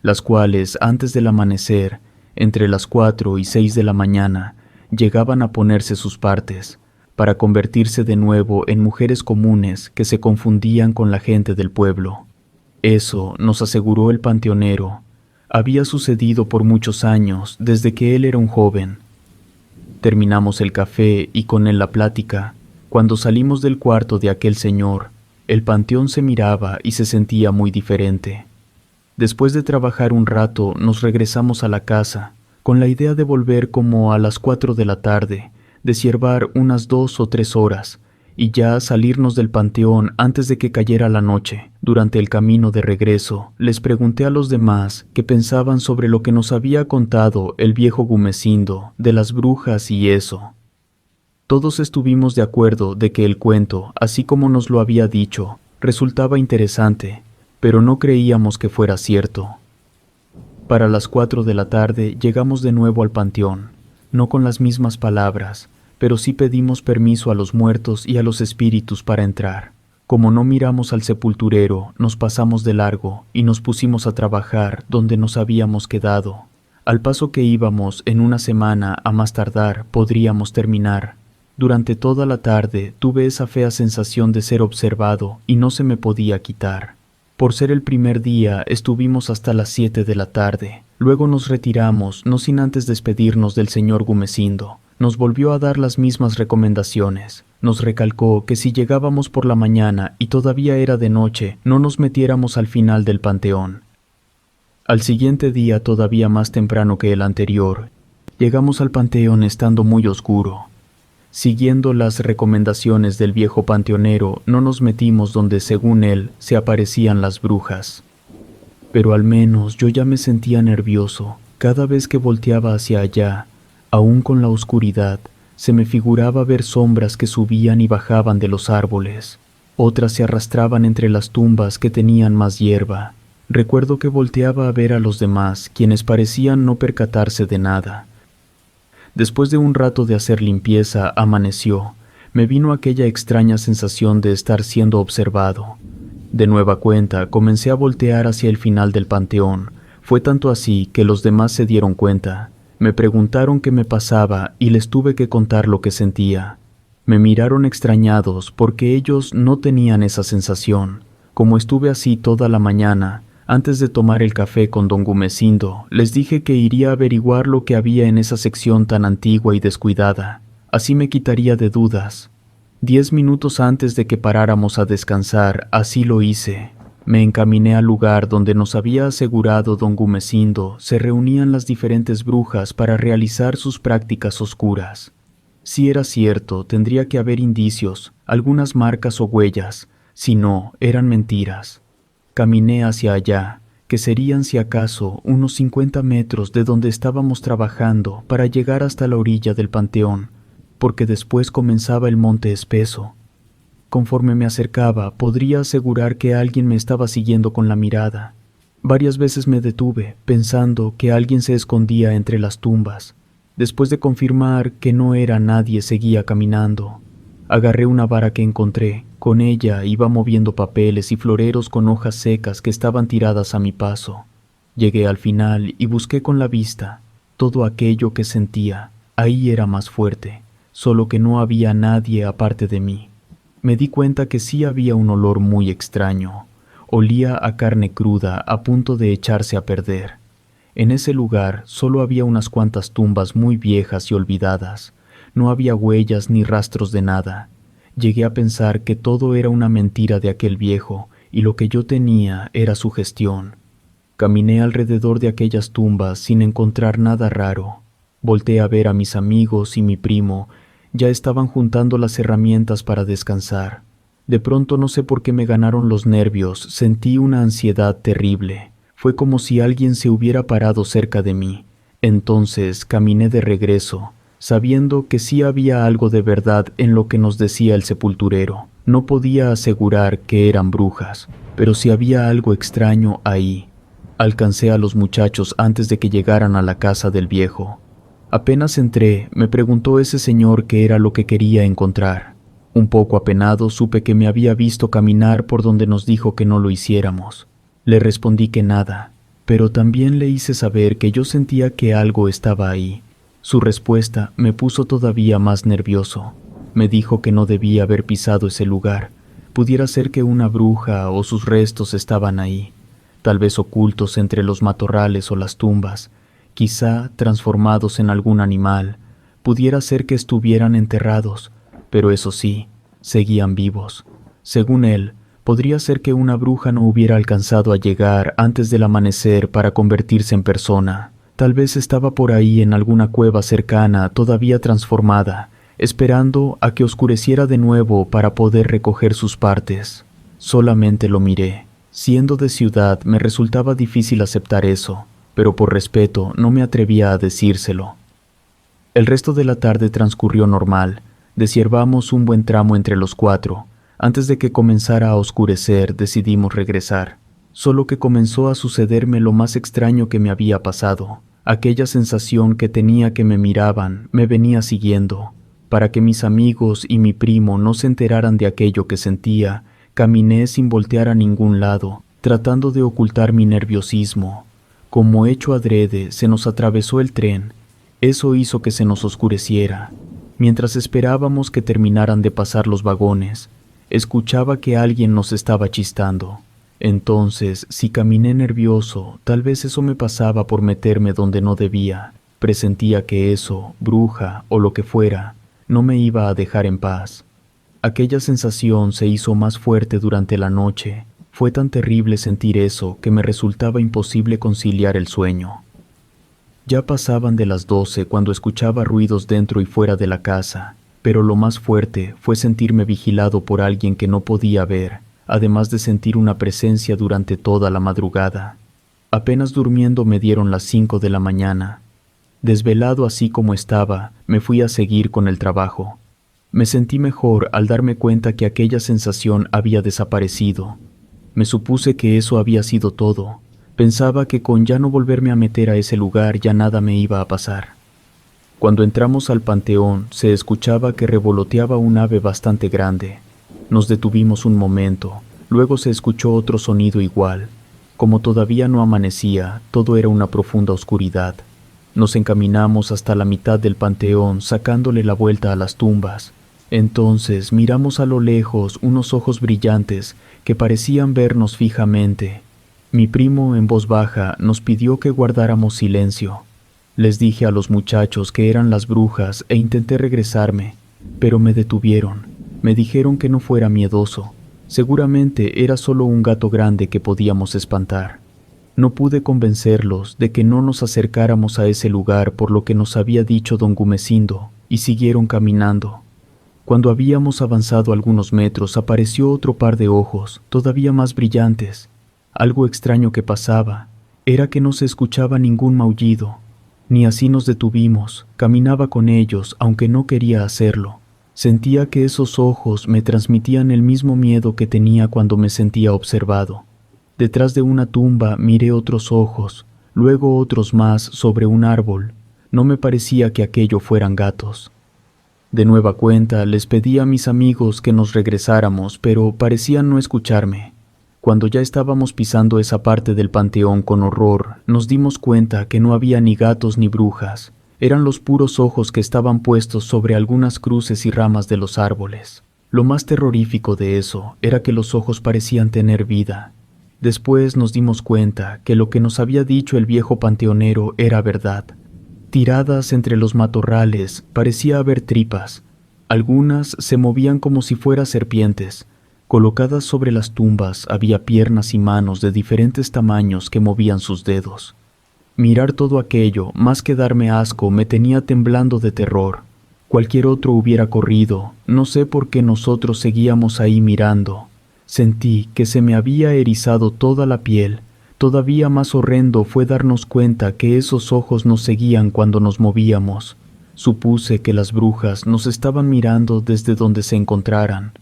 las cuales antes del amanecer, entre las 4 y 6 de la mañana, llegaban a ponerse sus partes, para convertirse de nuevo en mujeres comunes que se confundían con la gente del pueblo. Eso, nos aseguró el panteonero, había sucedido por muchos años desde que él era un joven. Terminamos el café y con él la plática. Cuando salimos del cuarto de aquel señor, el panteón se miraba y se sentía muy diferente. Después de trabajar un rato, nos regresamos a la casa, con la idea de volver como a las 4 de la tarde, deshiervar unas 2 o 3 horas, y ya salirnos del panteón antes de que cayera la noche. Durante el camino de regreso, les pregunté a los demás qué pensaban sobre lo que nos había contado el viejo Gumecindo de las brujas y eso. Todos estuvimos de acuerdo de que el cuento, así como nos lo había dicho, resultaba interesante, pero no creíamos que fuera cierto. Para las 4 de la tarde llegamos de nuevo al panteón, no con las mismas palabras, pero sí pedimos permiso a los muertos y a los espíritus para entrar. Como no miramos al sepulturero, nos pasamos de largo y nos pusimos a trabajar donde nos habíamos quedado. Al paso que íbamos, en una semana, a más tardar, podríamos terminar. Durante toda la tarde tuve esa fea sensación de ser observado y no se me podía quitar. Por ser el primer día, estuvimos hasta las 7 de la tarde. Luego nos retiramos, no sin antes despedirnos del señor Gumecindo. Nos volvió a dar las mismas recomendaciones. Nos recalcó que si llegábamos por la mañana y todavía era de noche, no nos metiéramos al final del panteón. Al siguiente día, todavía más temprano que el anterior, llegamos al panteón estando muy oscuro. Siguiendo las recomendaciones del viejo panteonero, no nos metimos donde, según él, se aparecían las brujas. Pero al menos yo ya me sentía nervioso. Cada vez que volteaba hacia allá, aún con la oscuridad, se me figuraba ver sombras que subían y bajaban de los árboles. Otras se arrastraban entre las tumbas que tenían más hierba. Recuerdo que volteaba a ver a los demás, quienes parecían no percatarse de nada. Después de un rato de hacer limpieza, amaneció. Me vino aquella extraña sensación de estar siendo observado. De nueva cuenta, comencé a voltear hacia el final del panteón. Fue tanto así que los demás se dieron cuenta. Me preguntaron qué me pasaba y les tuve que contar lo que sentía. Me miraron extrañados porque ellos no tenían esa sensación. Como estuve así toda la mañana, antes de tomar el café con don Gumecindo, les dije que iría a averiguar lo que había en esa sección tan antigua y descuidada. Así me quitaría de dudas. 10 minutos antes de que paráramos a descansar, así lo hice. Me encaminé al lugar donde nos había asegurado don Gumecindo se reunían las diferentes brujas para realizar sus prácticas oscuras. Si era cierto, tendría que haber indicios, algunas marcas o huellas. Si no, eran mentiras. Caminé hacia allá, que serían si acaso unos 50 metros de donde estábamos trabajando para llegar hasta la orilla del panteón, porque después comenzaba el monte espeso. Conforme me acercaba, podría asegurar que alguien me estaba siguiendo con la mirada. Varias veces me detuve, pensando que alguien se escondía entre las tumbas. Después de confirmar que no era nadie, seguía caminando. Agarré una vara que encontré. Con ella iba moviendo papeles y floreros con hojas secas que estaban tiradas a mi paso. Llegué al final y busqué con la vista. Todo aquello que sentía, ahí era más fuerte, solo que no había nadie aparte de mí. Me di cuenta que sí había un olor muy extraño. Olía a carne cruda a punto de echarse a perder. En ese lugar solo había unas cuantas tumbas muy viejas y olvidadas. No había huellas ni rastros de nada. Llegué a pensar que todo era una mentira de aquel viejo y lo que yo tenía era sugestión. Caminé alrededor de aquellas tumbas sin encontrar nada raro. Volteé a ver a mis amigos y mi primo. Ya estaban juntando las herramientas para descansar. De pronto, no sé por qué me ganaron los nervios, sentí una ansiedad terrible. Fue como si alguien se hubiera parado cerca de mí. Entonces caminé de regreso, sabiendo que sí había algo de verdad en lo que nos decía el sepulturero. No podía asegurar que eran brujas, pero sí había algo extraño ahí. Alcancé a los muchachos antes de que llegaran a la casa del viejo. Apenas entré, me preguntó ese señor qué era lo que quería encontrar. Un poco apenado, supe que me había visto caminar por donde nos dijo que no lo hiciéramos. Le respondí que nada, pero también le hice saber que yo sentía que algo estaba ahí. Su respuesta me puso todavía más nervioso. Me dijo que no debía haber pisado ese lugar. Pudiera ser que una bruja o sus restos estaban ahí, tal vez ocultos entre los matorrales o las tumbas, quizá transformados en algún animal. Pudiera ser que estuvieran enterrados, pero eso sí, seguían vivos. Según él, podría ser que una bruja no hubiera alcanzado a llegar antes del amanecer para convertirse en persona. Tal vez estaba por ahí en alguna cueva cercana, todavía transformada, esperando a que oscureciera de nuevo para poder recoger sus partes. Solamente lo miré. Siendo de ciudad, me resultaba difícil aceptar eso, pero por respeto no me atrevía a decírselo. El resto de la tarde transcurrió normal. Deshiervamos un buen tramo entre los 4. Antes de que comenzara a oscurecer, decidimos regresar. Solo que comenzó a sucederme lo más extraño que me había pasado. Aquella sensación que tenía que me miraban me venía siguiendo. Para que mis amigos y mi primo no se enteraran de aquello que sentía, caminé sin voltear a ningún lado, tratando de ocultar mi nerviosismo. Como hecho adrede, se nos atravesó el tren. Eso hizo que se nos oscureciera. Mientras esperábamos que terminaran de pasar los vagones, escuchaba que alguien nos estaba chistando. Entonces, si caminé nervioso, tal vez eso me pasaba por meterme donde no debía. Presentía que eso, bruja o lo que fuera, no me iba a dejar en paz. Aquella sensación se hizo más fuerte durante la noche. Fue tan terrible sentir eso que me resultaba imposible conciliar el sueño. Ya pasaban de las 12 cuando escuchaba ruidos dentro y fuera de la casa, pero lo más fuerte fue sentirme vigilado por alguien que no podía ver, además de sentir una presencia durante toda la madrugada. Apenas durmiendo me dieron las 5 de la mañana. Desvelado así como estaba, me fui a seguir con el trabajo. Me sentí mejor al darme cuenta que aquella sensación había desaparecido. Me supuse que eso había sido todo. Pensaba que con ya no volverme a meter a ese lugar ya nada me iba a pasar. Cuando entramos al panteón, se escuchaba que revoloteaba un ave bastante grande. Nos detuvimos un momento, luego se escuchó otro sonido igual. Como todavía no amanecía, todo era una profunda oscuridad. Nos encaminamos hasta la mitad del panteón, sacándole la vuelta a las tumbas. Entonces miramos a lo lejos unos ojos brillantes que parecían vernos fijamente. Mi primo, en voz baja, nos pidió que guardáramos silencio. Les dije a los muchachos que eran las brujas e intenté regresarme, pero me detuvieron. Me dijeron que no fuera miedoso. Seguramente era solo un gato grande que podíamos espantar. No pude convencerlos de que no nos acercáramos a ese lugar por lo que nos había dicho don Gumecindo, y siguieron caminando. Cuando habíamos avanzado algunos metros apareció otro par de ojos, todavía más brillantes. Algo extraño que pasaba era que no se escuchaba ningún maullido. Ni así nos detuvimos, caminaba con ellos aunque no quería hacerlo. Sentía que esos ojos me transmitían el mismo miedo que tenía cuando me sentía observado. Detrás de una tumba miré otros ojos, luego otros más sobre un árbol. No me parecía que aquello fueran gatos. De nueva cuenta les pedí a mis amigos que nos regresáramos, pero parecían no escucharme. Cuando ya estábamos pisando esa parte del panteón con horror, nos dimos cuenta que no había ni gatos ni brujas. Eran los puros ojos que estaban puestos sobre algunas cruces y ramas de los árboles. Lo más terrorífico de eso era que los ojos parecían tener vida. Después nos dimos cuenta que lo que nos había dicho el viejo panteonero era verdad. Tiradas entre los matorrales parecía haber tripas. Algunas se movían como si fueran serpientes. Colocadas sobre las tumbas había piernas y manos de diferentes tamaños que movían sus dedos. Mirar todo aquello, más que darme asco, me tenía temblando de terror. Cualquier otro hubiera corrido, no sé por qué nosotros seguíamos ahí mirando. Sentí que se me había erizado toda la piel. Todavía más horrendo fue darnos cuenta que esos ojos nos seguían cuando nos movíamos. Supuse que las brujas nos estaban mirando desde donde se encontraran.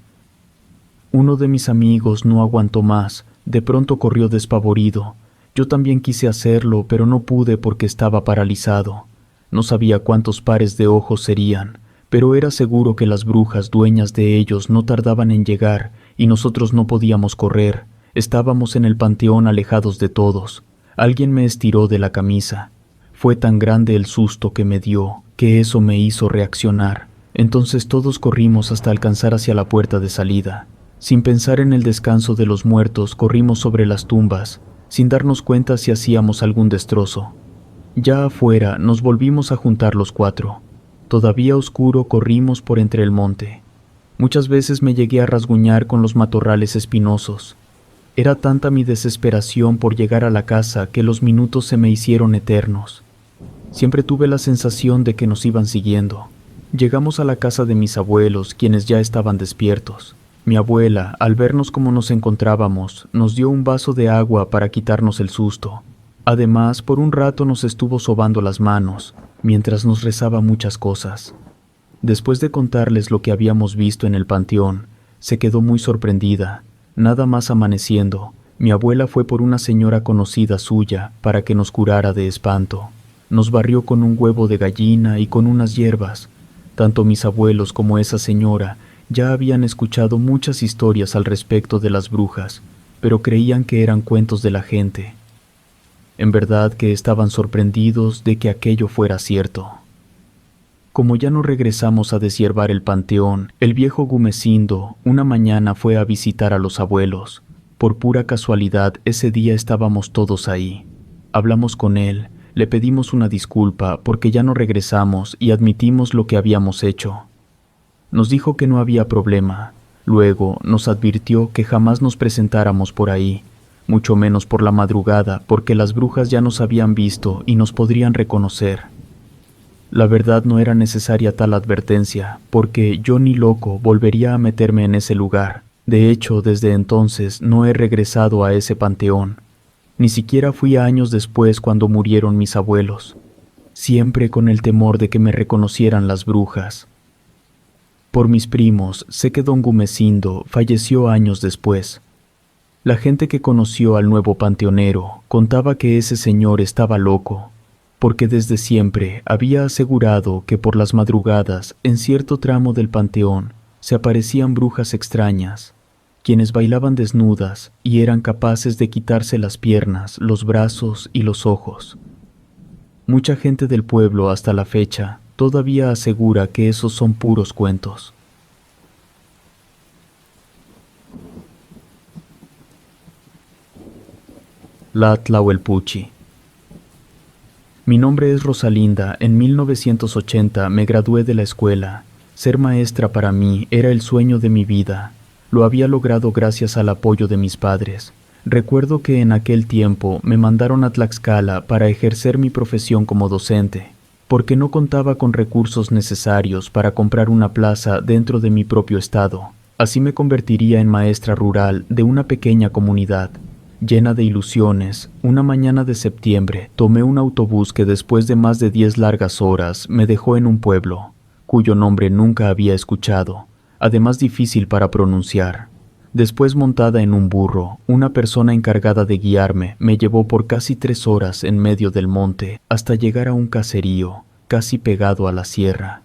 Uno de mis amigos no aguantó más, de pronto corrió despavorido. Yo también quise hacerlo, pero no pude porque estaba paralizado. No sabía cuántos pares de ojos serían, pero era seguro que las brujas dueñas de ellos no tardaban en llegar y nosotros no podíamos correr. Estábamos en el panteón alejados de todos. Alguien me estiró de la camisa. Fue tan grande el susto que me dio, que eso me hizo reaccionar. Entonces todos corrimos hasta alcanzar hacia la puerta de salida. Sin pensar en el descanso de los muertos, corrimos sobre las tumbas, sin darnos cuenta si hacíamos algún destrozo. Ya afuera nos volvimos a juntar los 4. Todavía oscuro corrimos por entre el monte. Muchas veces me llegué a rasguñar con los matorrales espinosos. Era tanta mi desesperación por llegar a la casa que los minutos se me hicieron eternos. Siempre tuve la sensación de que nos iban siguiendo. Llegamos a la casa de mis abuelos, quienes ya estaban despiertos. Mi abuela, al vernos como nos encontrábamos, nos dio un vaso de agua para quitarnos el susto. Además, por un rato nos estuvo sobando las manos, mientras nos rezaba muchas cosas. Después de contarles lo que habíamos visto en el panteón, se quedó muy sorprendida. Nada más amaneciendo, mi abuela fue por una señora conocida suya para que nos curara de espanto. Nos barrió con un huevo de gallina y con unas hierbas. Tanto mis abuelos como esa señora ya habían escuchado muchas historias al respecto de las brujas, pero creían que eran cuentos de la gente. En verdad que estaban sorprendidos de que aquello fuera cierto. Como ya no regresamos a deshiervar el panteón, el viejo Gumecindo una mañana fue a visitar a los abuelos. Por pura casualidad, ese día estábamos todos ahí. Hablamos con él, le pedimos una disculpa porque ya no regresamos y admitimos lo que habíamos hecho. Nos dijo que no había problema. Luego nos advirtió que jamás nos presentáramos por ahí, mucho menos por la madrugada, porque las brujas ya nos habían visto y nos podrían reconocer. La verdad no era necesaria tal advertencia, porque yo ni loco volvería a meterme en ese lugar. De hecho, desde entonces no he regresado a ese panteón. Ni siquiera fui años después cuando murieron mis abuelos, siempre con el temor de que me reconocieran las brujas. Por mis primos, sé que don Gumecindo falleció años después. La gente que conoció al nuevo panteonero contaba que ese señor estaba loco, porque desde siempre había asegurado que por las madrugadas en cierto tramo del panteón se aparecían brujas extrañas, quienes bailaban desnudas y eran capaces de quitarse las piernas, los brazos y los ojos. Mucha gente del pueblo hasta la fecha todavía asegura que esos son puros cuentos. La Tlahuelpuchi. Mi nombre es Rosalinda. En 1980 me gradué de la escuela. Ser maestra para mí era el sueño de mi vida. Lo había logrado gracias al apoyo de mis padres. Recuerdo que en aquel tiempo me mandaron a Tlaxcala para ejercer mi profesión como docente, porque no contaba con recursos necesarios para comprar una plaza dentro de mi propio estado. Así me convertiría en maestra rural de una pequeña comunidad. Llena de ilusiones, una mañana de septiembre tomé un autobús que después de más de 10 largas horas me dejó en un pueblo, cuyo nombre nunca había escuchado, además difícil para pronunciar. Después, montada en un burro, una persona encargada de guiarme me llevó por casi 3 horas en medio del monte hasta llegar a un caserío, casi pegado a la sierra.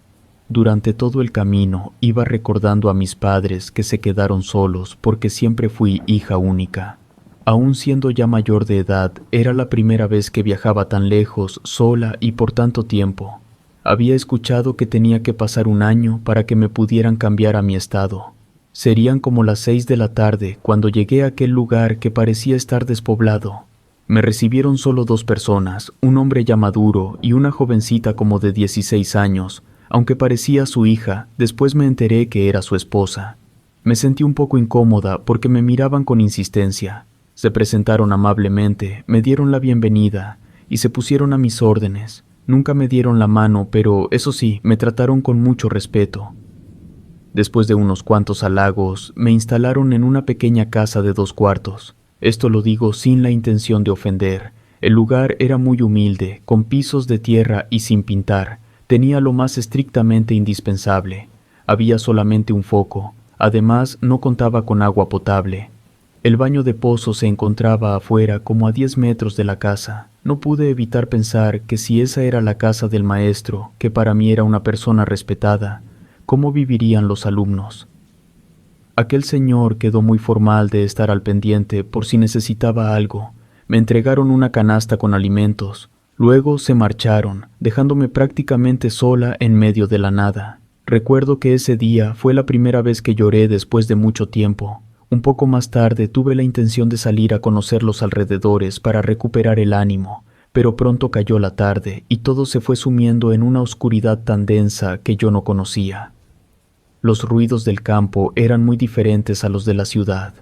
Durante todo el camino iba recordando a mis padres que se quedaron solos porque siempre fui hija única. Aún siendo ya mayor de edad, era la primera vez que viajaba tan lejos, sola y por tanto tiempo. Había escuchado que tenía que pasar un año para que me pudieran cambiar a mi estado. Serían como las 6 de la tarde cuando llegué a aquel lugar que parecía estar despoblado. Me recibieron solo 2 personas, un hombre ya maduro y una jovencita como de 16 años, aunque parecía su hija. Después me enteré que era su esposa. Me sentí un poco incómoda porque me miraban con insistencia. Se presentaron amablemente, me dieron la bienvenida y se pusieron a mis órdenes. Nunca me dieron la mano, pero eso sí, me trataron con mucho respeto. Después de unos cuantos halagos, me instalaron en una pequeña casa de 2 cuartos. Esto lo digo sin la intención de ofender. El lugar era muy humilde, con pisos de tierra y sin pintar. Tenía lo más estrictamente indispensable. Había solamente un foco. Además, no contaba con agua potable. El baño de pozo se encontraba afuera, como a 10 metros de la casa. No pude evitar pensar que si esa era la casa del maestro, que para mí era una persona respetada, ¿cómo vivirían los alumnos? Aquel señor quedó muy formal de estar al pendiente por si necesitaba algo. Me entregaron una canasta con alimentos. Luego se marcharon, dejándome prácticamente sola en medio de la nada. Recuerdo que ese día fue la primera vez que lloré después de mucho tiempo. Un poco más tarde tuve la intención de salir a conocer los alrededores para recuperar el ánimo, pero pronto cayó la tarde y todo se fue sumiendo en una oscuridad tan densa que yo no conocía. Los ruidos del campo eran muy diferentes a los de la ciudad.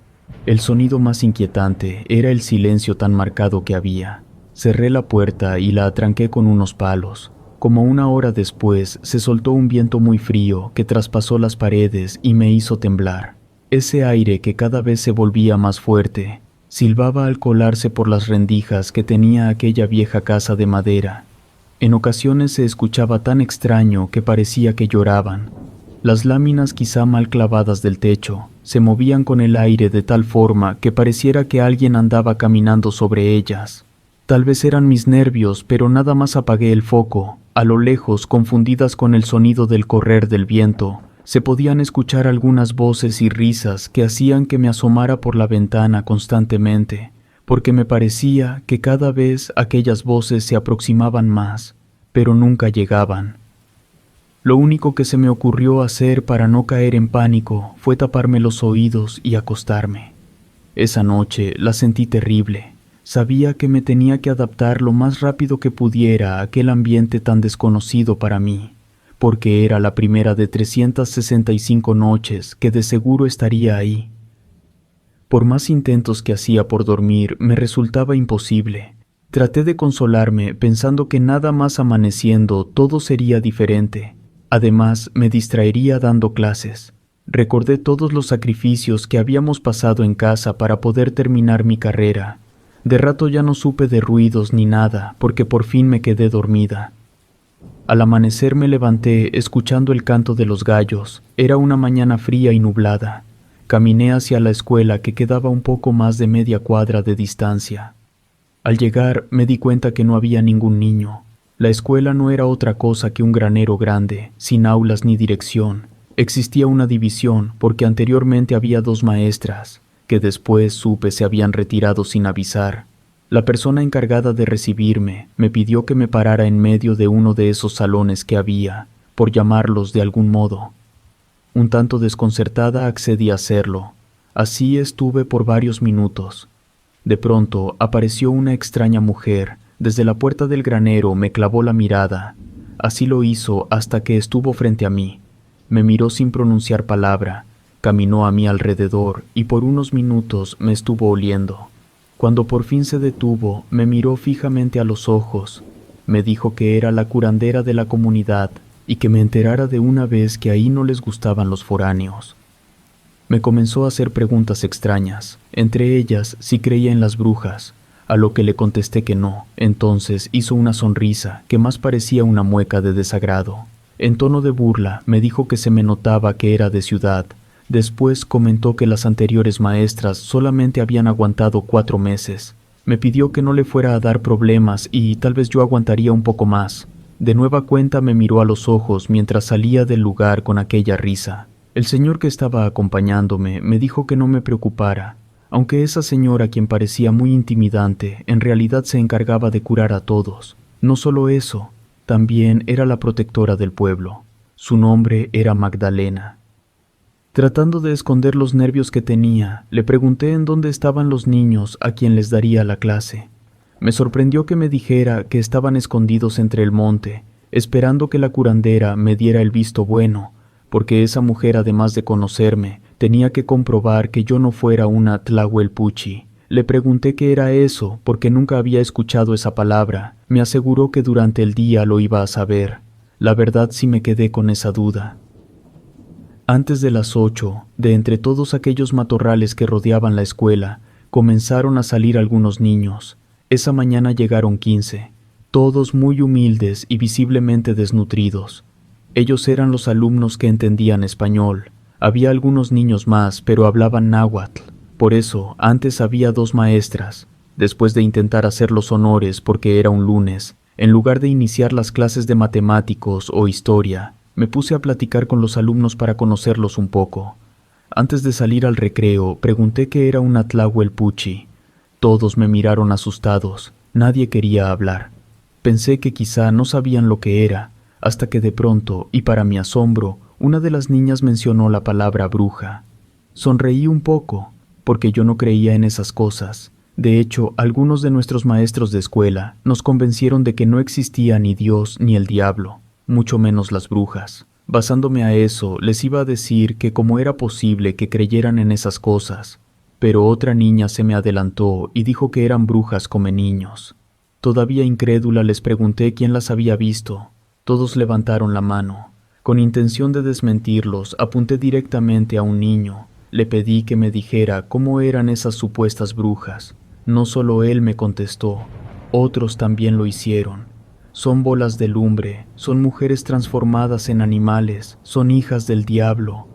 El sonido más inquietante era el silencio tan marcado que había. Cerré la puerta y la atranqué con unos palos. Como una hora después, se soltó un viento muy frío que traspasó las paredes y me hizo temblar. Ese aire que cada vez se volvía más fuerte, silbaba al colarse por las rendijas que tenía aquella vieja casa de madera. En ocasiones se escuchaba tan extraño que parecía que lloraban. Las láminas, quizá mal clavadas del techo, se movían con el aire de tal forma que pareciera que alguien andaba caminando sobre ellas. Tal vez eran mis nervios, pero nada más apagué el foco. A lo lejos, confundidas con el sonido del correr del viento, se podían escuchar algunas voces y risas que hacían que me asomara por la ventana constantemente, porque me parecía que cada vez aquellas voces se aproximaban más, pero nunca llegaban. Lo único que se me ocurrió hacer para no caer en pánico fue taparme los oídos y acostarme. Esa noche la sentí terrible. Sabía que me tenía que adaptar lo más rápido que pudiera a aquel ambiente tan desconocido para mí, porque era la primera de 365 noches que de seguro estaría ahí. Por más intentos que hacía por dormir, me resultaba imposible. Traté de consolarme pensando que nada más amaneciendo todo sería diferente. Además, me distraería dando clases. Recordé todos los sacrificios que habíamos pasado en casa para poder terminar mi carrera. De rato ya no supe de ruidos ni nada, porque por fin me quedé dormida. Al amanecer me levanté escuchando el canto de los gallos. Era una mañana fría y nublada. Caminé hacia la escuela, que quedaba un poco más de media cuadra de distancia. Al llegar me di cuenta que no había ningún niño. La escuela no era otra cosa que un granero grande, sin aulas ni dirección. Existía una división porque anteriormente había 2 maestras, que después supe se habían retirado sin avisar. La persona encargada de recibirme me pidió que me parara en medio de uno de esos salones que había, por llamarlos de algún modo. Un tanto desconcertada accedí a hacerlo. Así estuve por varios minutos. De pronto apareció una extraña mujer. Desde la puerta del granero me clavó la mirada. Así lo hizo hasta que estuvo frente a mí. Me miró sin pronunciar palabra. Caminó a mi alrededor y por unos minutos me estuvo oliendo. Cuando por fin se detuvo, me miró fijamente a los ojos. Me dijo que era la curandera de la comunidad y que me enterara de una vez que ahí no les gustaban los foráneos. Me comenzó a hacer preguntas extrañas, entre ellas si creía en las brujas, a lo que le contesté que no. Entonces hizo una sonrisa que más parecía una mueca de desagrado. En tono de burla me dijo que se me notaba que era de ciudad. Después comentó que las anteriores maestras solamente habían aguantado 4 meses. Me pidió que no le fuera a dar problemas y tal vez yo aguantaría un poco más. De nueva cuenta me miró a los ojos mientras salía del lugar con aquella risa. El señor que estaba acompañándome me dijo que no me preocupara, aunque esa señora, quien parecía muy intimidante, en realidad se encargaba de curar a todos. No solo eso, también era la protectora del pueblo. Su nombre era Magdalena. Tratando de esconder los nervios que tenía, le pregunté en dónde estaban los niños a quien les daría la clase. Me sorprendió que me dijera que estaban escondidos entre el monte, esperando que la curandera me diera el visto bueno, porque esa mujer, además de conocerme, tenía que comprobar que yo no fuera una tlahuelpuchi. Le pregunté qué era eso, porque nunca había escuchado esa palabra. Me aseguró que durante el día lo iba a saber. La verdad sí me quedé con esa duda. Antes de las 8, de entre todos aquellos matorrales que rodeaban la escuela, comenzaron a salir algunos niños. Esa mañana llegaron 15, todos muy humildes y visiblemente desnutridos. Ellos eran los alumnos que entendían español. Había algunos niños más, pero hablaban náhuatl. Por eso, antes había 2 maestras. Después de intentar hacer los honores porque era un lunes, en lugar de iniciar las clases de matemáticos o historia, me puse a platicar con los alumnos para conocerlos un poco. Antes de salir al recreo, pregunté qué era una tlahuelpuchi. Todos me miraron asustados. Nadie quería hablar. Pensé que quizá no sabían lo que era, hasta que de pronto, y para mi asombro, una de las niñas mencionó la palabra bruja. Sonreí un poco, porque yo no creía en esas cosas. De hecho, algunos de nuestros maestros de escuela nos convencieron de que no existía ni Dios ni el diablo, mucho menos las brujas. Basándome a eso, les iba a decir que cómo era posible que creyeran en esas cosas, pero otra niña se me adelantó y dijo que eran brujas come niños. Todavía incrédula les pregunté quién las había visto. Todos levantaron la mano. Con intención de desmentirlos, apunté directamente a un niño. Le pedí que me dijera cómo eran esas supuestas brujas. No solo él me contestó, otros también lo hicieron. Son bolas de lumbre, son mujeres transformadas en animales, son hijas del diablo.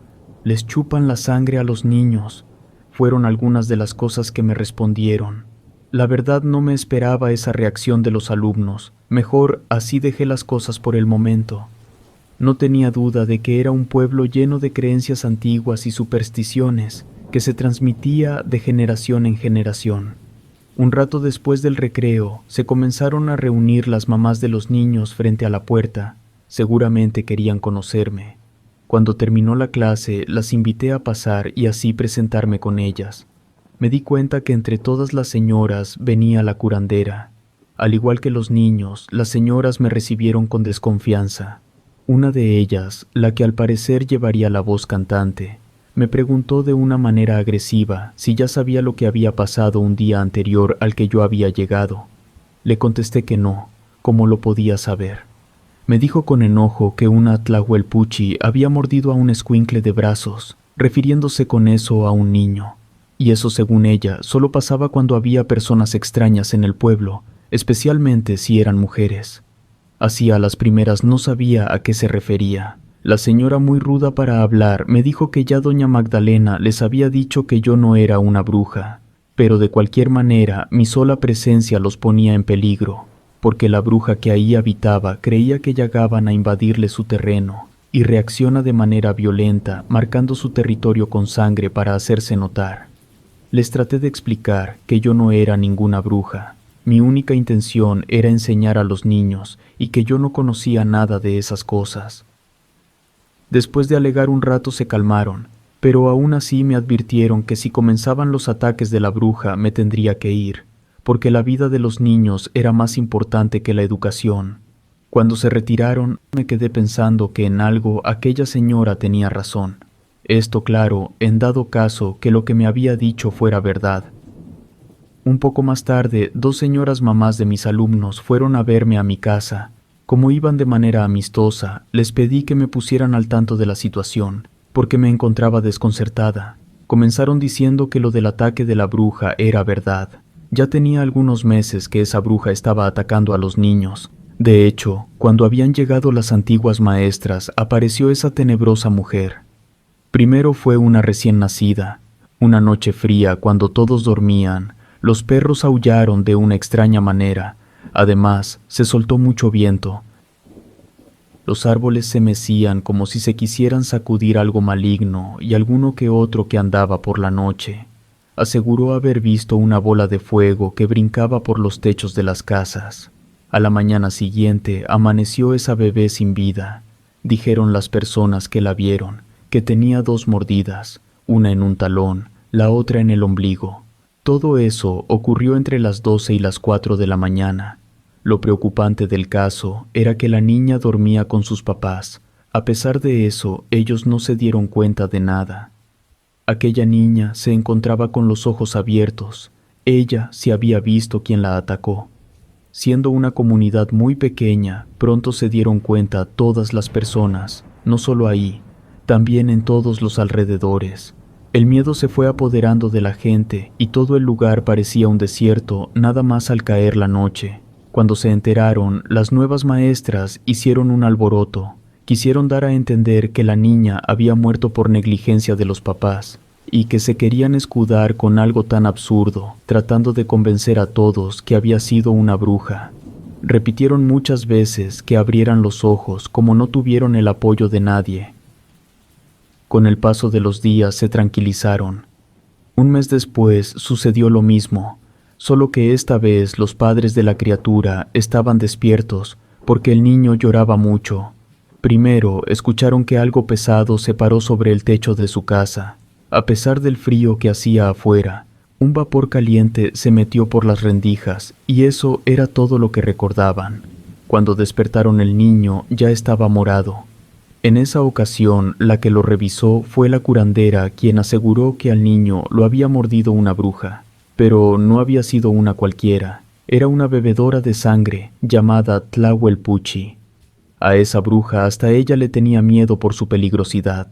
Les chupan la sangre a los niños. Fueron algunas de las cosas que me respondieron. La verdad no me esperaba esa reacción de los alumnos. Mejor así dejé las cosas por el momento. No tenía duda de que era un pueblo lleno de creencias antiguas y supersticiones que se transmitía de generación en generación. Un rato después del recreo, se comenzaron a reunir las mamás de los niños frente a la puerta. Seguramente querían conocerme. Cuando terminó la clase, las invité a pasar y así presentarme con ellas. Me di cuenta que entre todas las señoras venía la curandera. Al igual que los niños, las señoras me recibieron con desconfianza. Una de ellas, la que al parecer llevaría la voz cantante, me preguntó de una manera agresiva si ya sabía lo que había pasado un día anterior al que yo había llegado. Le contesté que no, ¿cómo lo podía saber? Me dijo con enojo que una tlahuelpuchi había mordido a un escuincle de brazos, refiriéndose con eso a un niño. Y eso, según ella, solo pasaba cuando había personas extrañas en el pueblo, especialmente si eran mujeres. Así a las primeras no sabía a qué se refería. La señora, muy ruda para hablar, me dijo que ya doña Magdalena les había dicho que yo no era una bruja, pero de cualquier manera mi sola presencia los ponía en peligro, porque la bruja que ahí habitaba creía que llegaban a invadirle su terreno y reacciona de manera violenta, marcando su territorio con sangre para hacerse notar. Les traté de explicar que yo no era ninguna bruja. Mi única intención era enseñar a los niños y que yo no conocía nada de esas cosas. Después de alegar un rato se calmaron, pero aún así me advirtieron que si comenzaban los ataques de la bruja me tendría que ir, porque la vida de los niños era más importante que la educación. Cuando se retiraron, me quedé pensando que en algo aquella señora tenía razón. Esto, claro, en dado caso que lo que me había dicho fuera verdad. Un poco más tarde, dos señoras mamás de mis alumnos fueron a verme a mi casa. Como iban de manera amistosa, les pedí que me pusieran al tanto de la situación, porque me encontraba desconcertada. Comenzaron diciendo que lo del ataque de la bruja era verdad. Ya tenía algunos meses que esa bruja estaba atacando a los niños. De hecho, cuando habían llegado las antiguas maestras, apareció esa tenebrosa mujer. Primero fue una recién nacida. Una noche fría, cuando todos dormían, los perros aullaron de una extraña manera. Además, se soltó mucho viento. Los árboles se mecían como si se quisieran sacudir algo maligno y alguno que otro que andaba por la noche. Aseguró haber visto una bola de fuego que brincaba por los techos de las casas. A la mañana siguiente amaneció esa bebé sin vida. Dijeron las personas que la vieron que tenía 2 mordidas, una en un talón, la otra en el ombligo. Todo eso ocurrió entre las 12 y las 4 de la mañana. Lo preocupante del caso era que la niña dormía con sus papás. A pesar de eso, ellos no se dieron cuenta de nada. Aquella niña se encontraba con los ojos abiertos. Ella sí había visto quién la atacó. Siendo una comunidad muy pequeña, pronto se dieron cuenta todas las personas, no solo ahí, también en todos los alrededores. El miedo se fue apoderando de la gente y todo el lugar parecía un desierto nada más al caer la noche. Cuando se enteraron, las nuevas maestras hicieron un alboroto. Quisieron dar a entender que la niña había muerto por negligencia de los papás y que se querían escudar con algo tan absurdo, tratando de convencer a todos que había sido una bruja. Repitieron muchas veces que abrieran los ojos, como no tuvieron el apoyo de nadie. Con el paso de los días se tranquilizaron. Un mes después sucedió lo mismo, solo que esta vez los padres de la criatura estaban despiertos porque el niño lloraba mucho. Primero escucharon que algo pesado se paró sobre el techo de su casa. A pesar del frío que hacía afuera, un vapor caliente se metió por las rendijas y eso era todo lo que recordaban. Cuando despertaron el niño ya estaba morado. En esa ocasión, la que lo revisó fue la curandera, quien aseguró que al niño lo había mordido una bruja, pero no había sido una cualquiera, era una bebedora de sangre llamada Tlahuelpuchi. A esa bruja hasta ella le tenía miedo por su peligrosidad.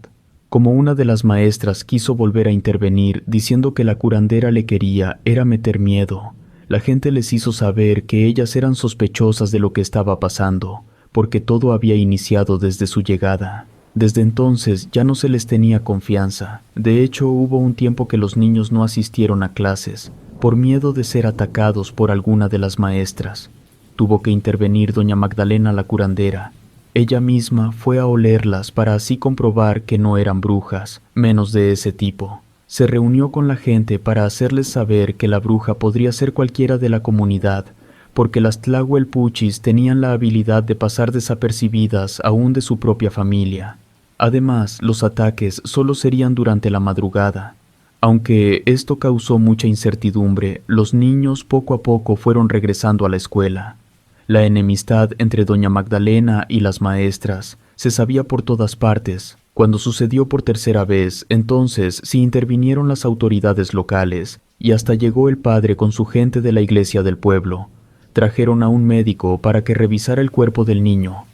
Como una de las maestras quiso volver a intervenir diciendo que la curandera le quería era meter miedo, La gente les hizo saber que ellas eran sospechosas de lo que estaba pasando, porque todo había iniciado desde su llegada. Desde entonces ya no se les tenía confianza. De hecho, hubo un tiempo que los niños no asistieron a clases, por miedo de ser atacados por alguna de las maestras. Tuvo que intervenir doña Magdalena la curandera. Ella misma fue a olerlas para así comprobar que no eran brujas, menos de ese tipo. Se reunió con la gente para hacerles saber que la bruja podría ser cualquiera de la comunidad, porque las tlahuelpuchis tenían la habilidad de pasar desapercibidas aún de su propia familia. Además, los ataques solo serían durante la madrugada. Aunque esto causó mucha incertidumbre, los niños poco a poco fueron regresando a la escuela. La enemistad entre doña Magdalena y las maestras se sabía por todas partes. Cuando sucedió por tercera vez, entonces sí intervinieron las autoridades locales y hasta llegó el padre con su gente de la iglesia del pueblo. Trajeron a un médico para que revisara el cuerpo del niño.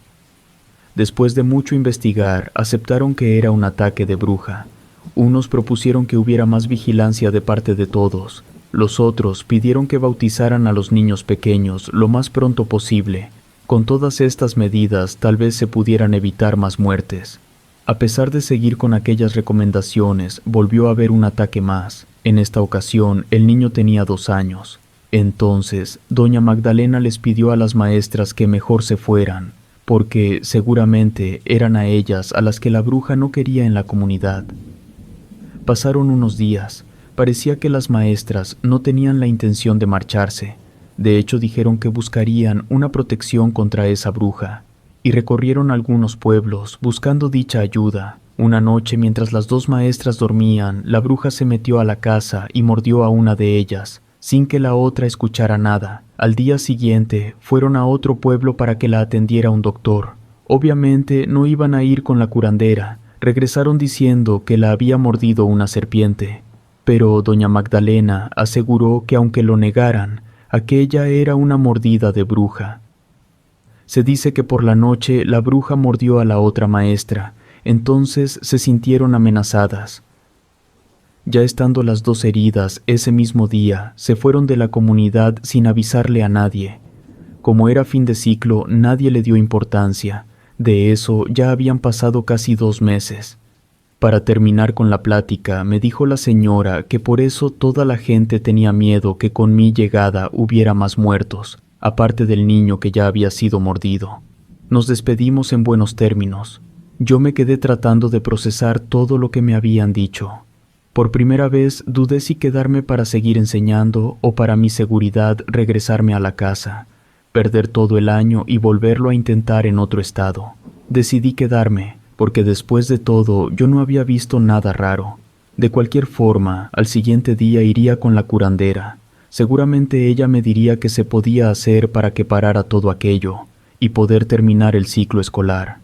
Después de mucho investigar, aceptaron que era un ataque de bruja. Unos propusieron que hubiera más vigilancia de parte de todos. Los otros pidieron que bautizaran a los niños pequeños lo más pronto posible. Con todas estas medidas tal vez se pudieran evitar más muertes. A pesar de seguir con aquellas recomendaciones, volvió a haber un ataque más. En esta ocasión, el niño tenía 2 años. Entonces, doña Magdalena les pidió a las maestras que mejor se fueran, porque seguramente eran a ellas a las que la bruja no quería en la comunidad. Pasaron unos días. Parecía que las maestras no tenían la intención de marcharse. De hecho, dijeron que buscarían una protección contra esa bruja, y recorrieron algunos pueblos buscando dicha ayuda. Una noche, mientras las 2 maestras dormían, la bruja se metió a la casa y mordió a una de ellas, sin que la otra escuchara nada. Al día siguiente, fueron a otro pueblo para que la atendiera un doctor. Obviamente, no iban a ir con la curandera. Regresaron diciendo que la había mordido una serpiente. Pero doña Magdalena aseguró que aunque lo negaran, aquella era una mordida de bruja. Se dice que por la noche la bruja mordió a la otra maestra, entonces se sintieron amenazadas. Ya estando las 2 heridas, ese mismo día se fueron de la comunidad sin avisarle a nadie. Como era fin de ciclo, nadie le dio importancia. De eso ya habían pasado casi 2 meses. Para terminar con la plática, me dijo la señora que por eso toda la gente tenía miedo que con mi llegada hubiera más muertos, aparte del niño que ya había sido mordido. Nos despedimos en buenos términos. Yo me quedé tratando de procesar todo lo que me habían dicho. Por primera vez dudé si quedarme para seguir enseñando o para mi seguridad regresarme a la casa, perder todo el año y volverlo a intentar en otro estado. Decidí quedarme, porque después de todo yo no había visto nada raro. De cualquier forma, al siguiente día iría con la curandera. Seguramente ella me diría qué se podía hacer para que parara todo aquello y poder terminar el ciclo escolar.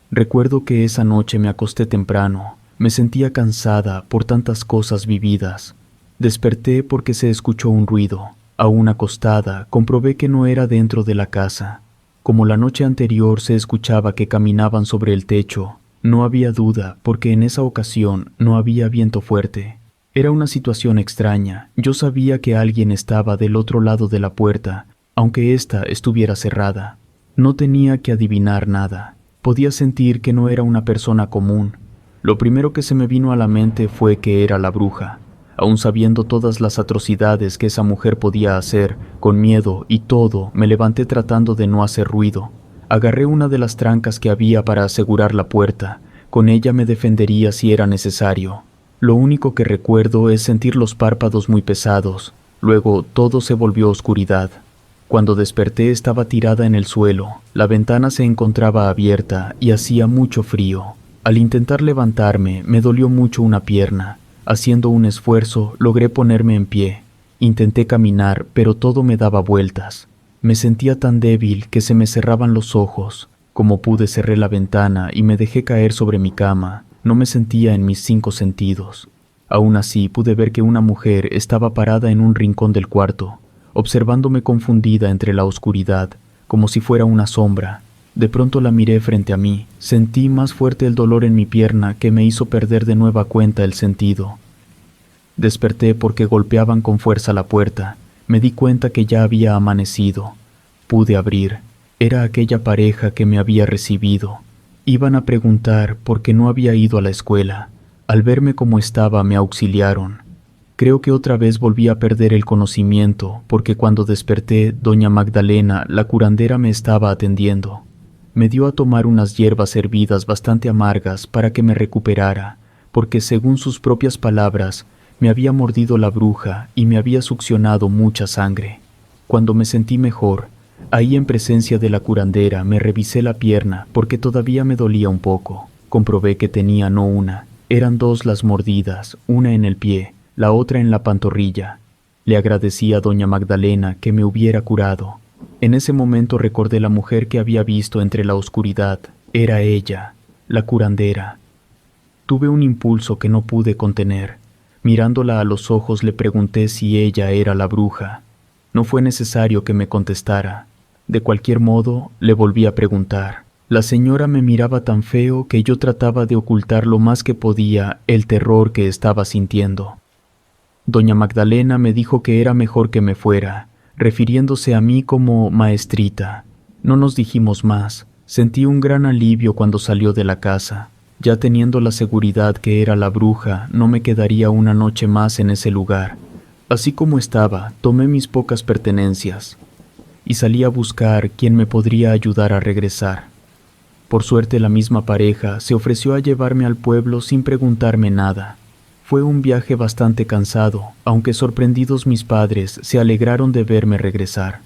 Recuerdo que esa noche me acosté temprano. Me sentía cansada por tantas cosas vividas. Desperté porque se escuchó un ruido. Aún acostada, comprobé que no era dentro de la casa. Como la noche anterior se escuchaba que caminaban sobre el techo, no había duda porque en esa ocasión no había viento fuerte. Era una situación extraña. Yo sabía que alguien estaba del otro lado de la puerta, aunque ésta estuviera cerrada. No tenía que adivinar nada. Podía sentir que no era una persona común. Lo primero que se me vino a la mente fue que era la bruja. Aún sabiendo todas las atrocidades que esa mujer podía hacer, con miedo y todo, me levanté tratando de no hacer ruido. Agarré una de las trancas que había para asegurar la puerta. Con ella me defendería si era necesario. Lo único que recuerdo es sentir los párpados muy pesados. Luego todo se volvió oscuridad. Cuando desperté estaba tirada en el suelo. La ventana se encontraba abierta y hacía mucho frío. Al intentar levantarme, me dolió mucho una pierna. Haciendo un esfuerzo, logré ponerme en pie. Intenté caminar, pero todo me daba vueltas. Me sentía tan débil que se me cerraban los ojos. Como pude, cerré la ventana y me dejé caer sobre mi cama. No me sentía en mis 5 sentidos. Aún así, pude ver que una mujer estaba parada en un rincón del cuarto, observándome confundida entre la oscuridad, como si fuera una sombra. De pronto la miré frente a mí. Sentí más fuerte el dolor en mi pierna que me hizo perder de nueva cuenta el sentido. Desperté porque golpeaban con fuerza la puerta. Me di cuenta que ya había amanecido. Pude abrir. Era aquella pareja que me había recibido. Iban a preguntar por qué no había ido a la escuela. Al verme como estaba, me auxiliaron. Creo que otra vez volví a perder el conocimiento, porque cuando desperté, doña Magdalena, la curandera, me estaba atendiendo. Me dio a tomar unas hierbas hervidas bastante amargas para que me recuperara, porque según sus propias palabras, me había mordido la bruja y me había succionado mucha sangre. Cuando me sentí mejor, ahí en presencia de la curandera, me revisé la pierna porque todavía me dolía un poco. Comprobé que tenía no una, eran dos las mordidas, una en el pie, la otra en la pantorrilla. Le agradecí a doña Magdalena que me hubiera curado. En ese momento recordé la mujer que había visto entre la oscuridad. Era ella, la curandera. Tuve un impulso que no pude contener. Mirándola a los ojos le pregunté si ella era la bruja. No fue necesario que me contestara. De cualquier modo, le volví a preguntar. La señora me miraba tan feo que yo trataba de ocultar lo más que podía el terror que estaba sintiendo. Doña Magdalena me dijo que era mejor que me fuera, refiriéndose a mí como maestrita. No nos dijimos más. Sentí un gran alivio cuando salió de la casa. Ya teniendo la seguridad que era la bruja, no me quedaría una noche más en ese lugar. Así como estaba, tomé mis pocas pertenencias y salí a buscar quién me podría ayudar a regresar. Por suerte, la misma pareja se ofreció a llevarme al pueblo sin preguntarme nada. Fue un viaje bastante cansado, aunque sorprendidos mis padres se alegraron de verme regresar.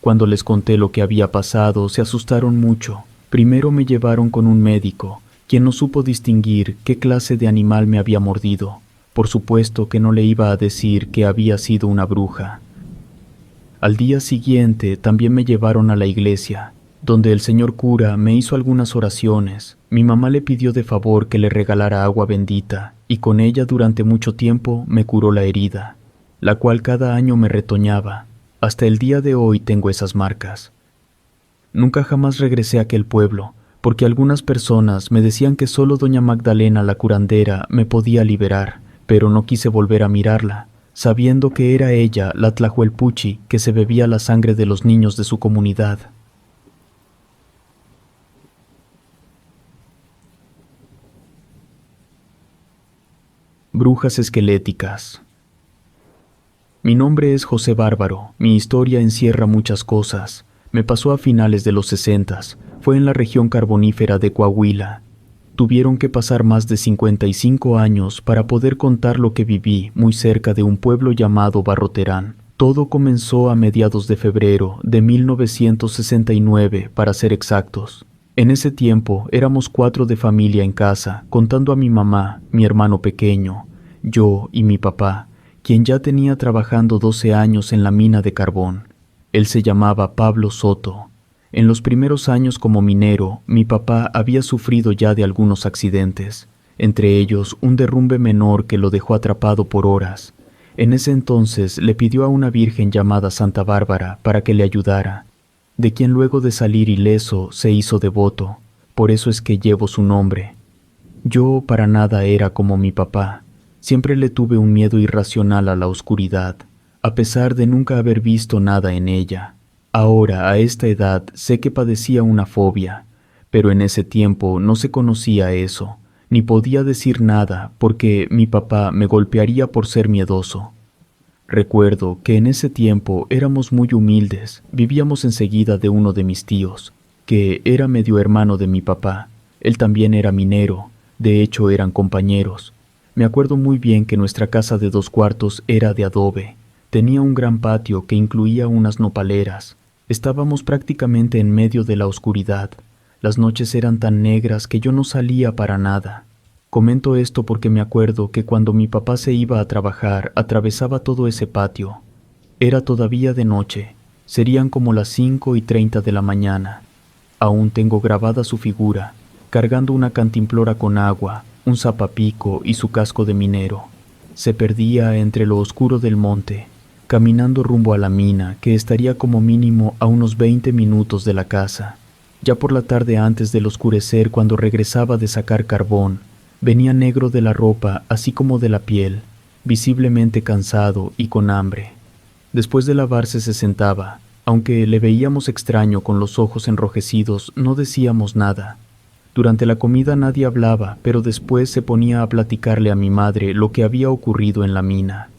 Cuando les conté lo que había pasado, se asustaron mucho. Primero me llevaron con un médico, quien no supo distinguir qué clase de animal me había mordido. Por supuesto que no le iba a decir que había sido una bruja. Al día siguiente también me llevaron a la iglesia, donde el señor cura me hizo algunas oraciones. Mi mamá le pidió de favor que le regalara agua bendita, y con ella durante mucho tiempo me curó la herida, la cual cada año me retoñaba. Hasta el día de hoy tengo esas marcas. Nunca jamás regresé a aquel pueblo, porque algunas personas me decían que solo doña Magdalena la curandera me podía liberar, pero no quise volver a mirarla, sabiendo que era ella la Tlahuelpuchi que se bebía la sangre de los niños de su comunidad. Brujas esqueléticas. Mi nombre es José Bárbaro. Mi historia encierra muchas cosas. Me pasó a finales de los 60s. Fue en la región carbonífera de Coahuila. Tuvieron que pasar más de 55 años para poder contar lo que viví muy cerca de un pueblo llamado Barroterán. Todo comenzó a mediados de febrero de 1969, para ser exactos. En ese tiempo éramos 4 de familia en casa, contando a mi mamá, mi hermano pequeño, yo y mi papá, quien ya tenía trabajando 12 años en la mina de carbón. Él se llamaba Pablo Soto. En los primeros años como minero, mi papá había sufrido ya de algunos accidentes, entre ellos un derrumbe menor que lo dejó atrapado por horas. En ese entonces le pidió a una virgen llamada Santa Bárbara para que le ayudara, de quien luego de salir ileso se hizo devoto. Por eso es que llevo su nombre. Yo para nada era como mi papá. Siempre le tuve un miedo irracional a la oscuridad, a pesar de nunca haber visto nada en ella. Ahora, a esta edad, sé que padecía una fobia, pero en ese tiempo no se conocía eso, ni podía decir nada porque mi papá me golpearía por ser miedoso. Recuerdo que en ese tiempo éramos muy humildes, vivíamos enseguida de uno de mis tíos, que era medio hermano de mi papá. Él también era minero, de hecho eran compañeros. Me acuerdo muy bien que nuestra casa de 2 cuartos era de adobe. Tenía un gran patio que incluía unas nopaleras. Estábamos prácticamente en medio de la oscuridad. Las noches eran tan negras que yo no salía para nada. Comento esto porque me acuerdo que cuando mi papá se iba a trabajar, atravesaba todo ese patio. Era todavía de noche. Serían como las 5:30 de la mañana. Aún tengo grabada su figura, cargando una cantimplora con agua, un zapapico y su casco de minero. Se perdía entre lo oscuro del monte, caminando rumbo a la mina, que estaría como mínimo a unos 20 minutos de la casa. Ya por la tarde, antes del oscurecer, cuando regresaba de sacar carbón, venía negro de la ropa así como de la piel, visiblemente cansado y con hambre. Después de lavarse se sentaba. Aunque le veíamos extraño con los ojos enrojecidos, no decíamos nada. Durante la comida nadie hablaba, pero después se ponía a platicarle a mi madre lo que había ocurrido en la mina.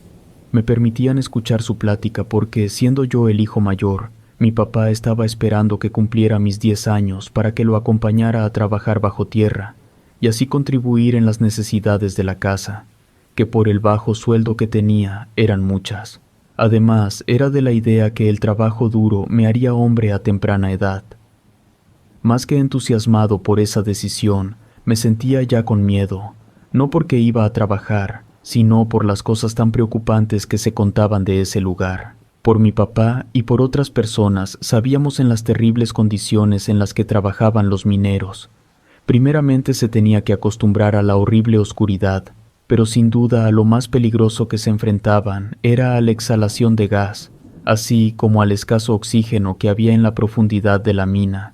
Me permitían escuchar su plática porque, siendo yo el hijo mayor, mi papá estaba esperando que cumpliera mis 10 años para que lo acompañara a trabajar bajo tierra y así contribuir en las necesidades de la casa, que por el bajo sueldo que tenía eran muchas. Además, era de la idea que el trabajo duro me haría hombre a temprana edad. Más que entusiasmado por esa decisión, me sentía ya con miedo, no porque iba a trabajar, sino por las cosas tan preocupantes que se contaban de ese lugar. Por mi papá y por otras personas sabíamos en las terribles condiciones en las que trabajaban los mineros. Primeramente se tenía que acostumbrar a la horrible oscuridad, pero sin duda a lo más peligroso que se enfrentaban era a la exhalación de gas, así como al escaso oxígeno que había en la profundidad de la mina.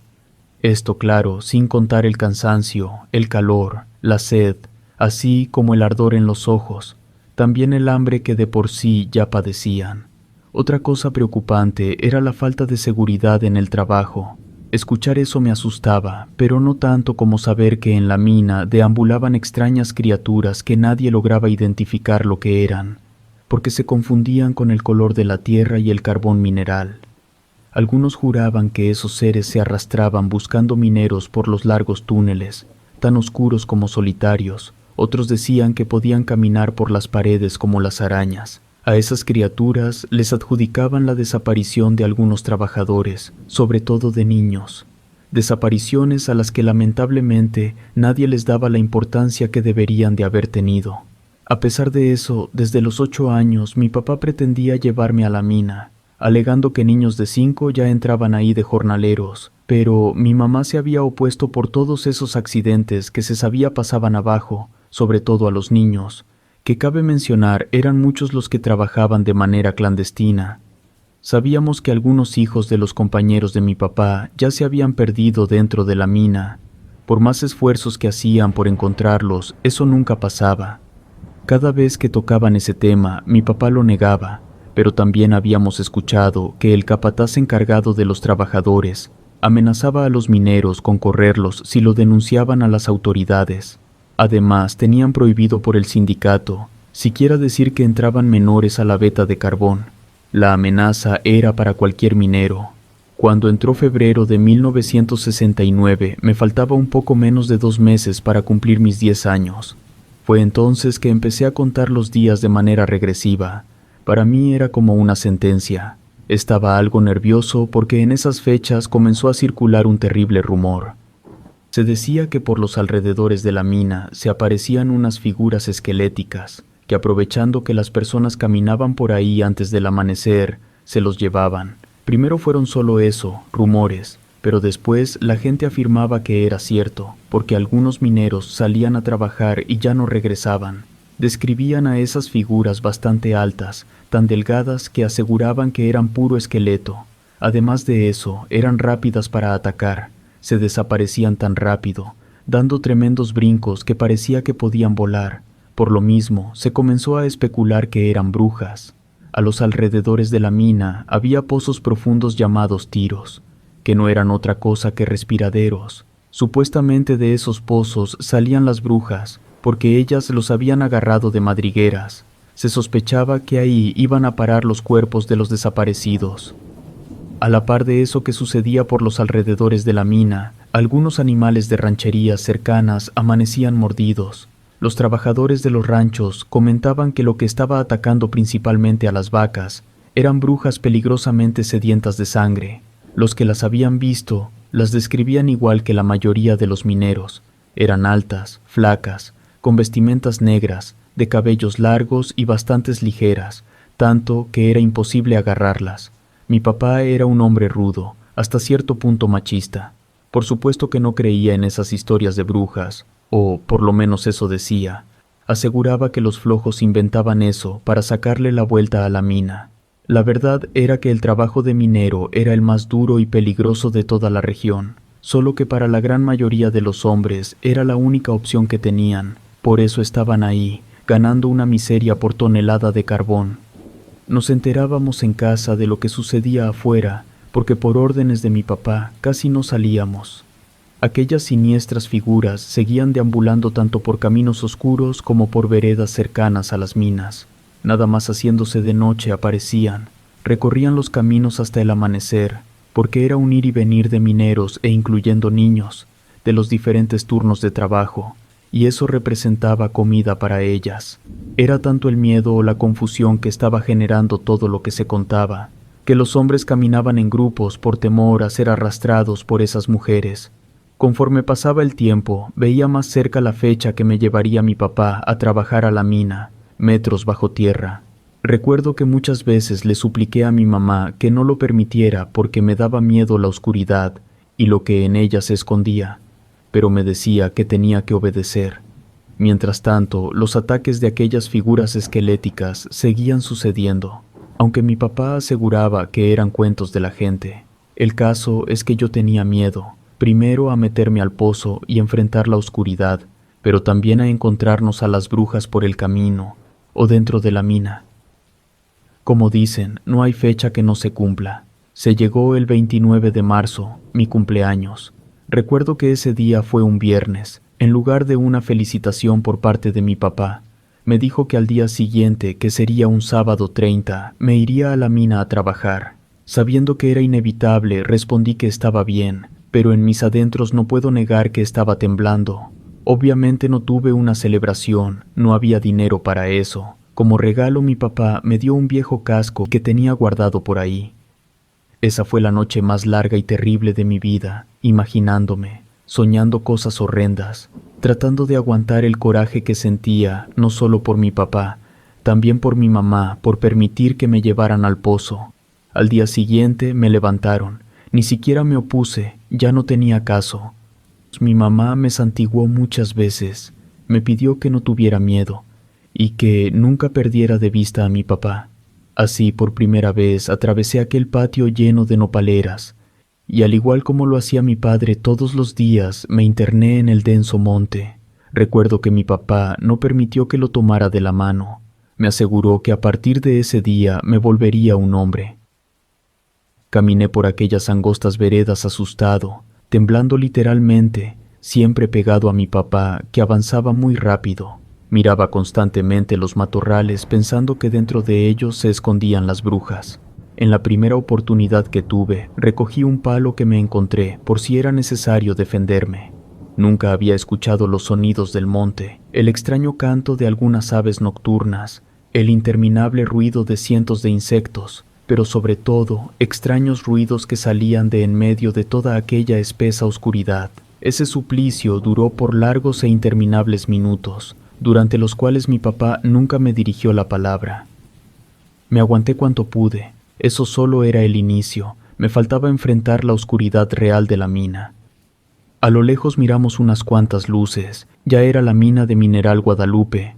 Esto, claro, sin contar el cansancio, el calor, la sed, así como el ardor en los ojos, también el hambre que de por sí ya padecían. Otra cosa preocupante era la falta de seguridad en el trabajo. Escuchar eso me asustaba, pero no tanto como saber que en la mina deambulaban extrañas criaturas que nadie lograba identificar lo que eran, porque se confundían con el color de la tierra y el carbón mineral. Algunos juraban que esos seres se arrastraban buscando mineros por los largos túneles, tan oscuros como solitarios. Otros decían que podían caminar por las paredes como las arañas. A esas criaturas les adjudicaban la desaparición de algunos trabajadores, sobre todo de niños. Desapariciones a las que lamentablemente nadie les daba la importancia que deberían de haber tenido. A pesar de eso, desde los 8 años mi papá pretendía llevarme a la mina, alegando que niños de 5 ya entraban ahí de jornaleros, pero mi mamá se había opuesto por todos esos accidentes que se sabía pasaban abajo, sobre todo a los niños, que cabe mencionar eran muchos los que trabajaban de manera clandestina. Sabíamos que algunos hijos de los compañeros de mi papá ya se habían perdido dentro de la mina. Por más esfuerzos que hacían por encontrarlos, eso nunca pasaba. Cada vez que tocaban ese tema, mi papá lo negaba, pero también habíamos escuchado que el capataz encargado de los trabajadores amenazaba a los mineros con correrlos si lo denunciaban a las autoridades. Además, tenían prohibido por el sindicato siquiera decir que entraban menores a la veta de carbón. La amenaza era para cualquier minero. Cuando entró febrero de 1969, me faltaba un poco menos de 2 meses para cumplir mis 10 años. Fue entonces que empecé a contar los días de manera regresiva. Para mí era como una sentencia. Estaba algo nervioso porque en esas fechas comenzó a circular un terrible rumor. Se decía que por los alrededores de la mina se aparecían unas figuras esqueléticas, que aprovechando que las personas caminaban por ahí antes del amanecer, se los llevaban. Primero fueron solo eso, rumores, pero después la gente afirmaba que era cierto, porque algunos mineros salían a trabajar y ya no regresaban. Describían a esas figuras bastante altas, tan delgadas que aseguraban que eran puro esqueleto. Además de eso, eran rápidas para atacar. Se desaparecían tan rápido, dando tremendos brincos que parecía que podían volar. Por lo mismo, se comenzó a especular que eran brujas. A los alrededores de la mina había pozos profundos llamados tiros, que no eran otra cosa que respiraderos. Supuestamente de esos pozos salían las brujas, porque ellas los habían agarrado de madrigueras. Se sospechaba que ahí iban a parar los cuerpos de los desaparecidos. A la par de eso que sucedía por los alrededores de la mina, algunos animales de rancherías cercanas amanecían mordidos. Los trabajadores de los ranchos comentaban que lo que estaba atacando principalmente a las vacas eran brujas peligrosamente sedientas de sangre. Los que las habían visto las describían igual que la mayoría de los mineros. Eran altas, flacas, con vestimentas negras, de cabellos largos y bastantes ligeras, tanto que era imposible agarrarlas. Mi papá era un hombre rudo, hasta cierto punto machista. Por supuesto que no creía en esas historias de brujas, o por lo menos eso decía. Aseguraba que los flojos inventaban eso para sacarle la vuelta a la mina. La verdad era que el trabajo de minero era el más duro y peligroso de toda la región, solo que para la gran mayoría de los hombres era la única opción que tenían. Por eso estaban ahí, ganando una miseria por tonelada de carbón. Nos enterábamos en casa de lo que sucedía afuera, porque por órdenes de mi papá casi no salíamos. Aquellas siniestras figuras seguían deambulando tanto por caminos oscuros como por veredas cercanas a las minas. Nada más haciéndose de noche aparecían, recorrían los caminos hasta el amanecer, porque era un ir y venir de mineros e incluyendo niños, de los diferentes turnos de trabajo, y eso representaba comida para ellas. Era tanto el miedo o la confusión que estaba generando todo lo que se contaba, que los hombres caminaban en grupos por temor a ser arrastrados por esas mujeres. Conforme pasaba el tiempo, veía más cerca la fecha que me llevaría mi papá a trabajar a la mina, metros bajo tierra. Recuerdo que muchas veces le supliqué a mi mamá que no lo permitiera porque me daba miedo la oscuridad y lo que en ella se escondía, pero me decía que tenía que obedecer. Mientras tanto, los ataques de aquellas figuras esqueléticas seguían sucediendo, aunque mi papá aseguraba que eran cuentos de la gente. El caso es que yo tenía miedo, primero a meterme al pozo y enfrentar la oscuridad, pero también a encontrarnos a las brujas por el camino o dentro de la mina. Como dicen, no hay fecha que no se cumpla. Se llegó el 29 de marzo, mi cumpleaños. Recuerdo que ese día fue un viernes. En lugar de una felicitación por parte de mi papá, me dijo que al día siguiente, que sería un sábado 30, me iría a la mina a trabajar. Sabiendo que era inevitable, respondí que estaba bien, pero en mis adentros no puedo negar que estaba temblando. Obviamente no tuve una celebración, no había dinero para eso. Como regalo mi papá me dio un viejo casco que tenía guardado por ahí. Esa fue la noche más larga y terrible de mi vida, imaginándome, soñando cosas horrendas, tratando de aguantar el coraje que sentía, no solo por mi papá, también por mi mamá, por permitir que me llevaran al pozo. Al día siguiente me levantaron, ni siquiera me opuse, ya no tenía caso. Mi mamá me santiguó muchas veces, me pidió que no tuviera miedo y que nunca perdiera de vista a mi papá. Así, por primera vez, atravesé aquel patio lleno de nopaleras, y al igual como lo hacía mi padre todos los días, me interné en el denso monte. Recuerdo que mi papá no permitió que lo tomara de la mano. Me aseguró que a partir de ese día me volvería un hombre. Caminé por aquellas angostas veredas asustado, temblando literalmente, siempre pegado a mi papá, que avanzaba muy rápido. Miraba constantemente los matorrales pensando que dentro de ellos se escondían las brujas. En la primera oportunidad que tuve, recogí un palo que me encontré por si era necesario defenderme. Nunca había escuchado los sonidos del monte, el extraño canto de algunas aves nocturnas, el interminable ruido de cientos de insectos, pero sobre todo, extraños ruidos que salían de en medio de toda aquella espesa oscuridad. Ese suplicio duró por largos e interminables minutos, durante los cuales mi papá nunca me dirigió la palabra. Me aguanté cuanto pude. Eso solo era el inicio, me faltaba enfrentar la oscuridad real de la mina. A lo lejos miramos unas cuantas luces, ya era la mina de Mineral Guadalupe.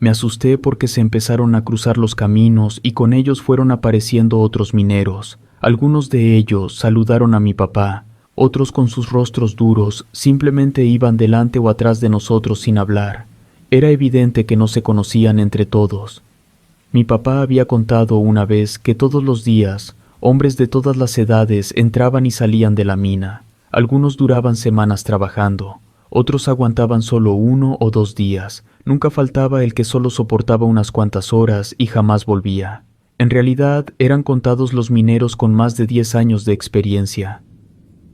Me asusté porque se empezaron a cruzar los caminos y con ellos fueron apareciendo otros mineros. Algunos de ellos saludaron a mi papá, otros con sus rostros duros simplemente iban delante o atrás de nosotros sin hablar. Era evidente que no se conocían entre todos. Mi papá había contado una vez que todos los días, hombres de todas las edades entraban y salían de la mina. Algunos duraban semanas trabajando, otros aguantaban solo 1 o 2 días. Nunca faltaba el que solo soportaba unas cuantas horas y jamás volvía. En realidad, eran contados los mineros con más de 10 años de experiencia.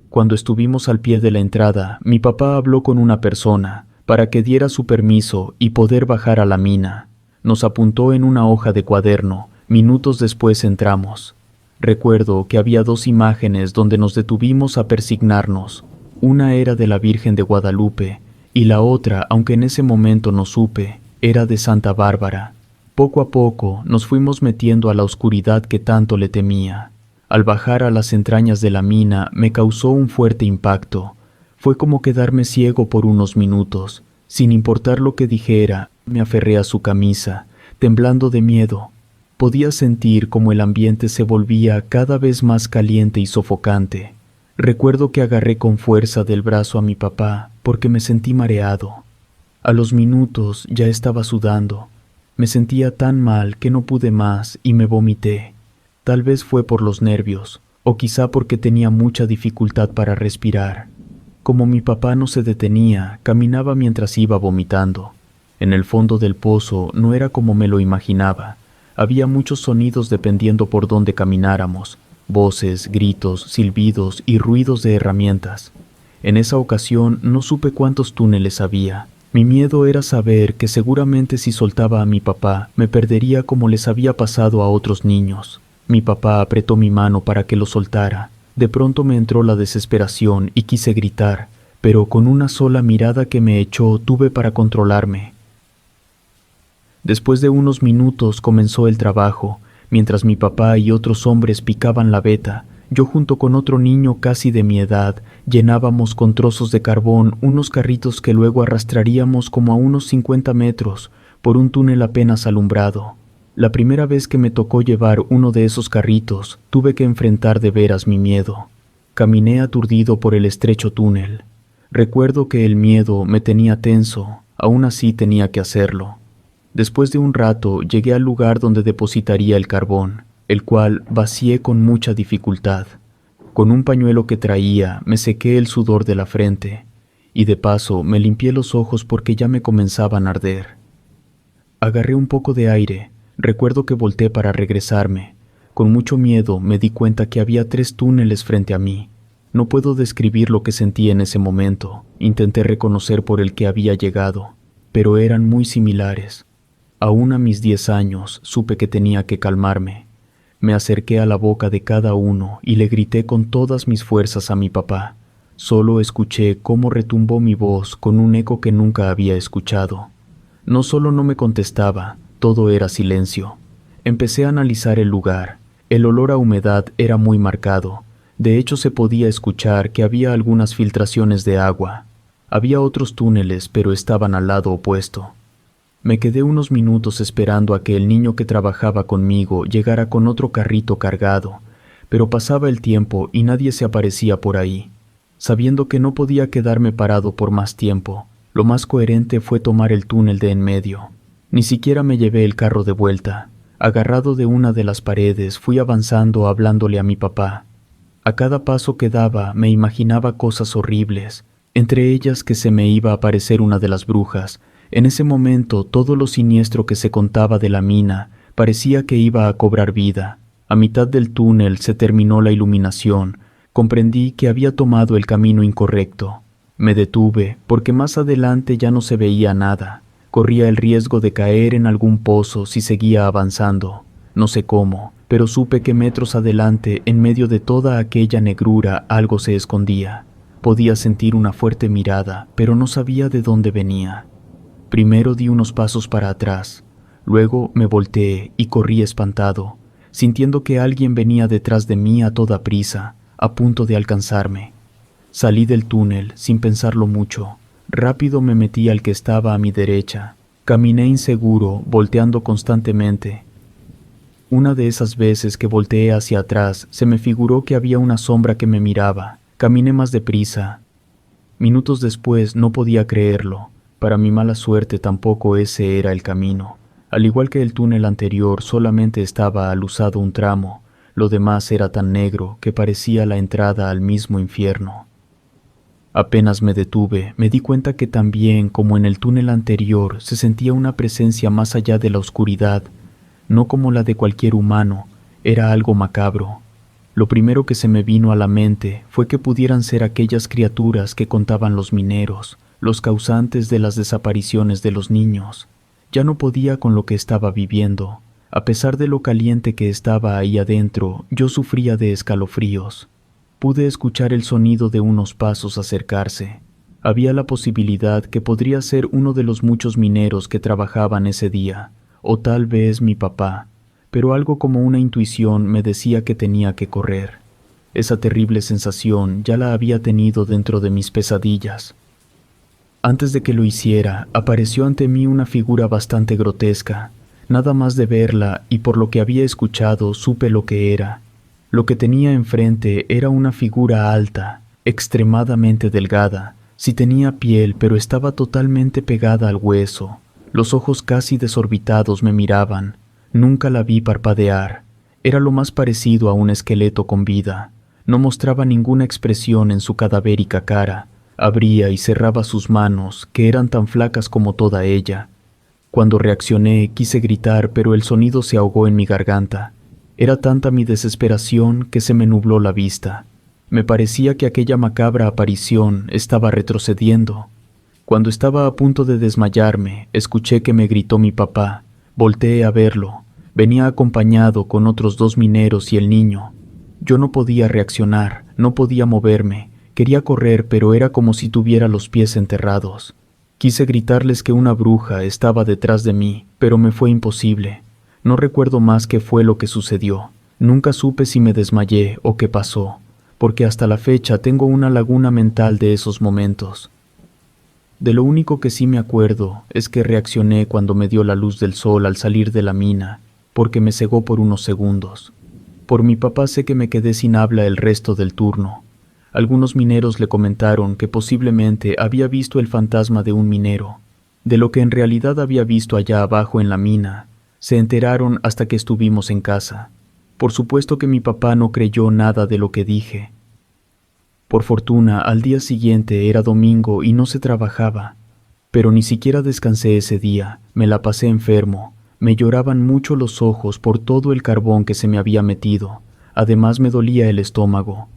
Cuando estuvimos al pie de la entrada, mi papá habló con una persona para que diera su permiso y poder bajar a la mina. Nos apuntó en una hoja de cuaderno. Minutos después entramos. Recuerdo que había 2 imágenes donde nos detuvimos a persignarnos. Una era de la Virgen de Guadalupe y la otra, aunque en ese momento no supe, era de Santa Bárbara. Poco a poco nos fuimos metiendo a la oscuridad que tanto le temía. Al bajar a las entrañas de la mina me causó un fuerte impacto. Fue como quedarme ciego por unos minutos. Sin importar lo que dijera, me aferré a su camisa, temblando de miedo. Podía sentir como el ambiente se volvía cada vez más caliente y sofocante. Recuerdo que agarré con fuerza del brazo a mi papá porque me sentí mareado. A los minutos ya estaba sudando. Me sentía tan mal que no pude más y me vomité. Tal vez fue por los nervios, o quizá porque tenía mucha dificultad para respirar. Como mi papá no se detenía, caminaba mientras iba vomitando. En el fondo del pozo no era como me lo imaginaba. Había muchos sonidos dependiendo por dónde camináramos, voces, gritos, silbidos y ruidos de herramientas. En esa ocasión no supe cuántos túneles había. Mi miedo era saber que seguramente si soltaba a mi papá me perdería como les había pasado a otros niños. Mi papá apretó mi mano para que lo soltara. De pronto me entró la desesperación y quise gritar, pero con una sola mirada que me echó tuve para controlarme. Después de unos minutos comenzó el trabajo. Mientras mi papá y otros hombres picaban la veta, yo junto con otro niño casi de mi edad llenábamos con trozos de carbón unos carritos que luego arrastraríamos como a unos 50 metros por un túnel apenas alumbrado. La primera vez que me tocó llevar uno de esos carritos, tuve que enfrentar de veras mi miedo. Caminé aturdido por el estrecho túnel. Recuerdo que el miedo me tenía tenso, aún así tenía que hacerlo. Después de un rato llegué al lugar donde depositaría el carbón, el cual vacié con mucha dificultad. Con un pañuelo que traía me sequé el sudor de la frente y de paso me limpié los ojos porque ya me comenzaban a arder. Agarré un poco de aire. Recuerdo que volteé para regresarme. Con mucho miedo me di cuenta que había 3 túneles frente a mí. No puedo describir lo que sentí en ese momento. Intenté reconocer por el que había llegado, pero eran muy similares. Aún a mis 10 años supe que tenía que calmarme. Me acerqué a la boca de cada uno y le grité con todas mis fuerzas a mi papá. Solo escuché cómo retumbó mi voz con un eco que nunca había escuchado. No solo no me contestaba, todo era silencio. Empecé a analizar el lugar. El olor a humedad era muy marcado. De hecho, se podía escuchar que había algunas filtraciones de agua. Había otros túneles, pero estaban al lado opuesto. Me quedé unos minutos esperando a que el niño que trabajaba conmigo llegara con otro carrito cargado, pero pasaba el tiempo y nadie se aparecía por ahí. Sabiendo que no podía quedarme parado por más tiempo, lo más coherente fue tomar el túnel de en medio. Ni siquiera me llevé el carro de vuelta. Agarrado de una de las paredes, fui avanzando hablándole a mi papá. A cada paso que daba me imaginaba cosas horribles, entre ellas que se me iba a aparecer una de las brujas. En ese momento todo lo siniestro que se contaba de la mina parecía que iba a cobrar vida. A mitad del túnel se terminó la iluminación. Comprendí que había tomado el camino incorrecto. Me detuve porque más adelante ya no se veía nada. Corría el riesgo de caer en algún pozo si seguía avanzando. No sé cómo, pero supe que metros adelante, en medio de toda aquella negrura, algo se escondía. Podía sentir una fuerte mirada, pero no sabía de dónde venía. Primero di unos pasos para atrás, luego me volteé y corrí espantado, sintiendo que alguien venía detrás de mí a toda prisa, a punto de alcanzarme. Salí del túnel sin pensarlo mucho. Rápido me metí al que estaba a mi derecha. Caminé inseguro, volteando constantemente. Una de esas veces que volteé hacia atrás, se me figuró que había una sombra que me miraba. Caminé más deprisa. Minutos después no podía creerlo. Para mi mala suerte tampoco ese era el camino. Al igual que el túnel anterior, solamente estaba alusado un tramo. Lo demás era tan negro que parecía la entrada al mismo infierno. Apenas me detuve, me di cuenta que también, como en el túnel anterior, se sentía una presencia más allá de la oscuridad, no como la de cualquier humano, era algo macabro. Lo primero que se me vino a la mente fue que pudieran ser aquellas criaturas que contaban los mineros, los causantes de las desapariciones de los niños. Ya no podía con lo que estaba viviendo. A pesar de lo caliente que estaba ahí adentro, yo sufría de escalofríos. Pude escuchar el sonido de unos pasos acercarse. Había la posibilidad que podría ser uno de los muchos mineros que trabajaban ese día, o tal vez mi papá, pero algo como una intuición me decía que tenía que correr. Esa terrible sensación ya la había tenido dentro de mis pesadillas. Antes de que lo hiciera, apareció ante mí una figura bastante grotesca. Nada más de verla y por lo que había escuchado supe lo que era. Lo que tenía enfrente era una figura alta, extremadamente delgada. Sí tenía piel, pero estaba totalmente pegada al hueso. Los ojos casi desorbitados me miraban. Nunca la vi parpadear. Era lo más parecido a un esqueleto con vida. No mostraba ninguna expresión en su cadavérica cara. Abría y cerraba sus manos, que eran tan flacas como toda ella. Cuando reaccioné, quise gritar, pero el sonido se ahogó en mi garganta. Era tanta mi desesperación que se me nubló la vista. Me parecía que aquella macabra aparición estaba retrocediendo. Cuando estaba a punto de desmayarme, escuché que me gritó mi papá. Volteé a verlo. Venía acompañado con otros 2 mineros y el niño. Yo no podía reaccionar, no podía moverme. Quería correr, pero era como si tuviera los pies enterrados. Quise gritarles que una bruja estaba detrás de mí, pero me fue imposible. No recuerdo más qué fue lo que sucedió. Nunca supe si me desmayé o qué pasó, porque hasta la fecha tengo una laguna mental de esos momentos. De lo único que sí me acuerdo es que reaccioné cuando me dio la luz del sol al salir de la mina, porque me cegó por unos segundos. Por mi papá sé que me quedé sin habla el resto del turno. Algunos mineros le comentaron que posiblemente había visto el fantasma de un minero. De lo que en realidad había visto allá abajo en la mina, se enteraron hasta que estuvimos en casa. Por supuesto que mi papá no creyó nada de lo que dije. Por fortuna, al día siguiente era domingo y no se trabajaba, pero ni siquiera descansé ese día, me la pasé enfermo. Me lloraban mucho los ojos por todo el carbón que se me había metido. Además me dolía el estómago.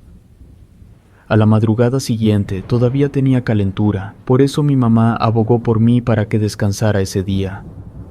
A la madrugada siguiente todavía tenía calentura, por eso mi mamá abogó por mí para que descansara ese día.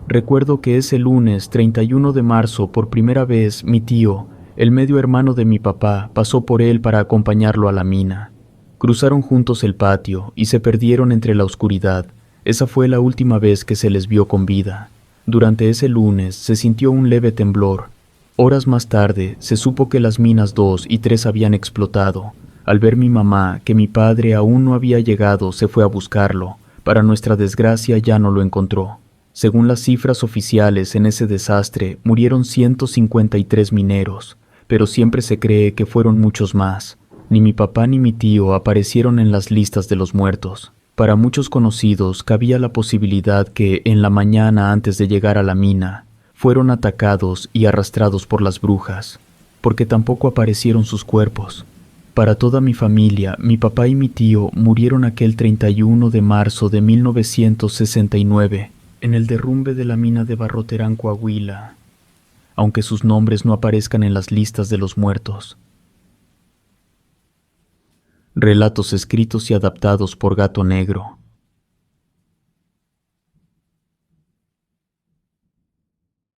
Recuerdo que ese lunes 31 de marzo por primera vez mi tío, el medio hermano de mi papá, pasó por él para acompañarlo a la mina. Cruzaron juntos el patio y se perdieron entre la oscuridad. Esa fue la última vez que se les vio con vida. Durante ese lunes se sintió un leve temblor. Horas más tarde se supo que las minas 2 y 3 habían explotado. Al ver mi mamá que mi padre aún no había llegado, se fue a buscarlo. Para nuestra desgracia ya no lo encontró. Según las cifras oficiales, en ese desastre murieron 153 mineros, pero siempre se cree que fueron muchos más. Ni mi papá ni mi tío aparecieron en las listas de los muertos. Para muchos conocidos cabía la posibilidad que, en la mañana antes de llegar a la mina, fueron atacados y arrastrados por las brujas, porque tampoco aparecieron sus cuerpos. Para toda mi familia, mi papá y mi tío murieron aquel 31 de marzo de 1969, en el derrumbe de la mina de Barroterán, Coahuila, aunque sus nombres no aparezcan en las listas de los muertos. Relatos escritos y adaptados por Gato Negro.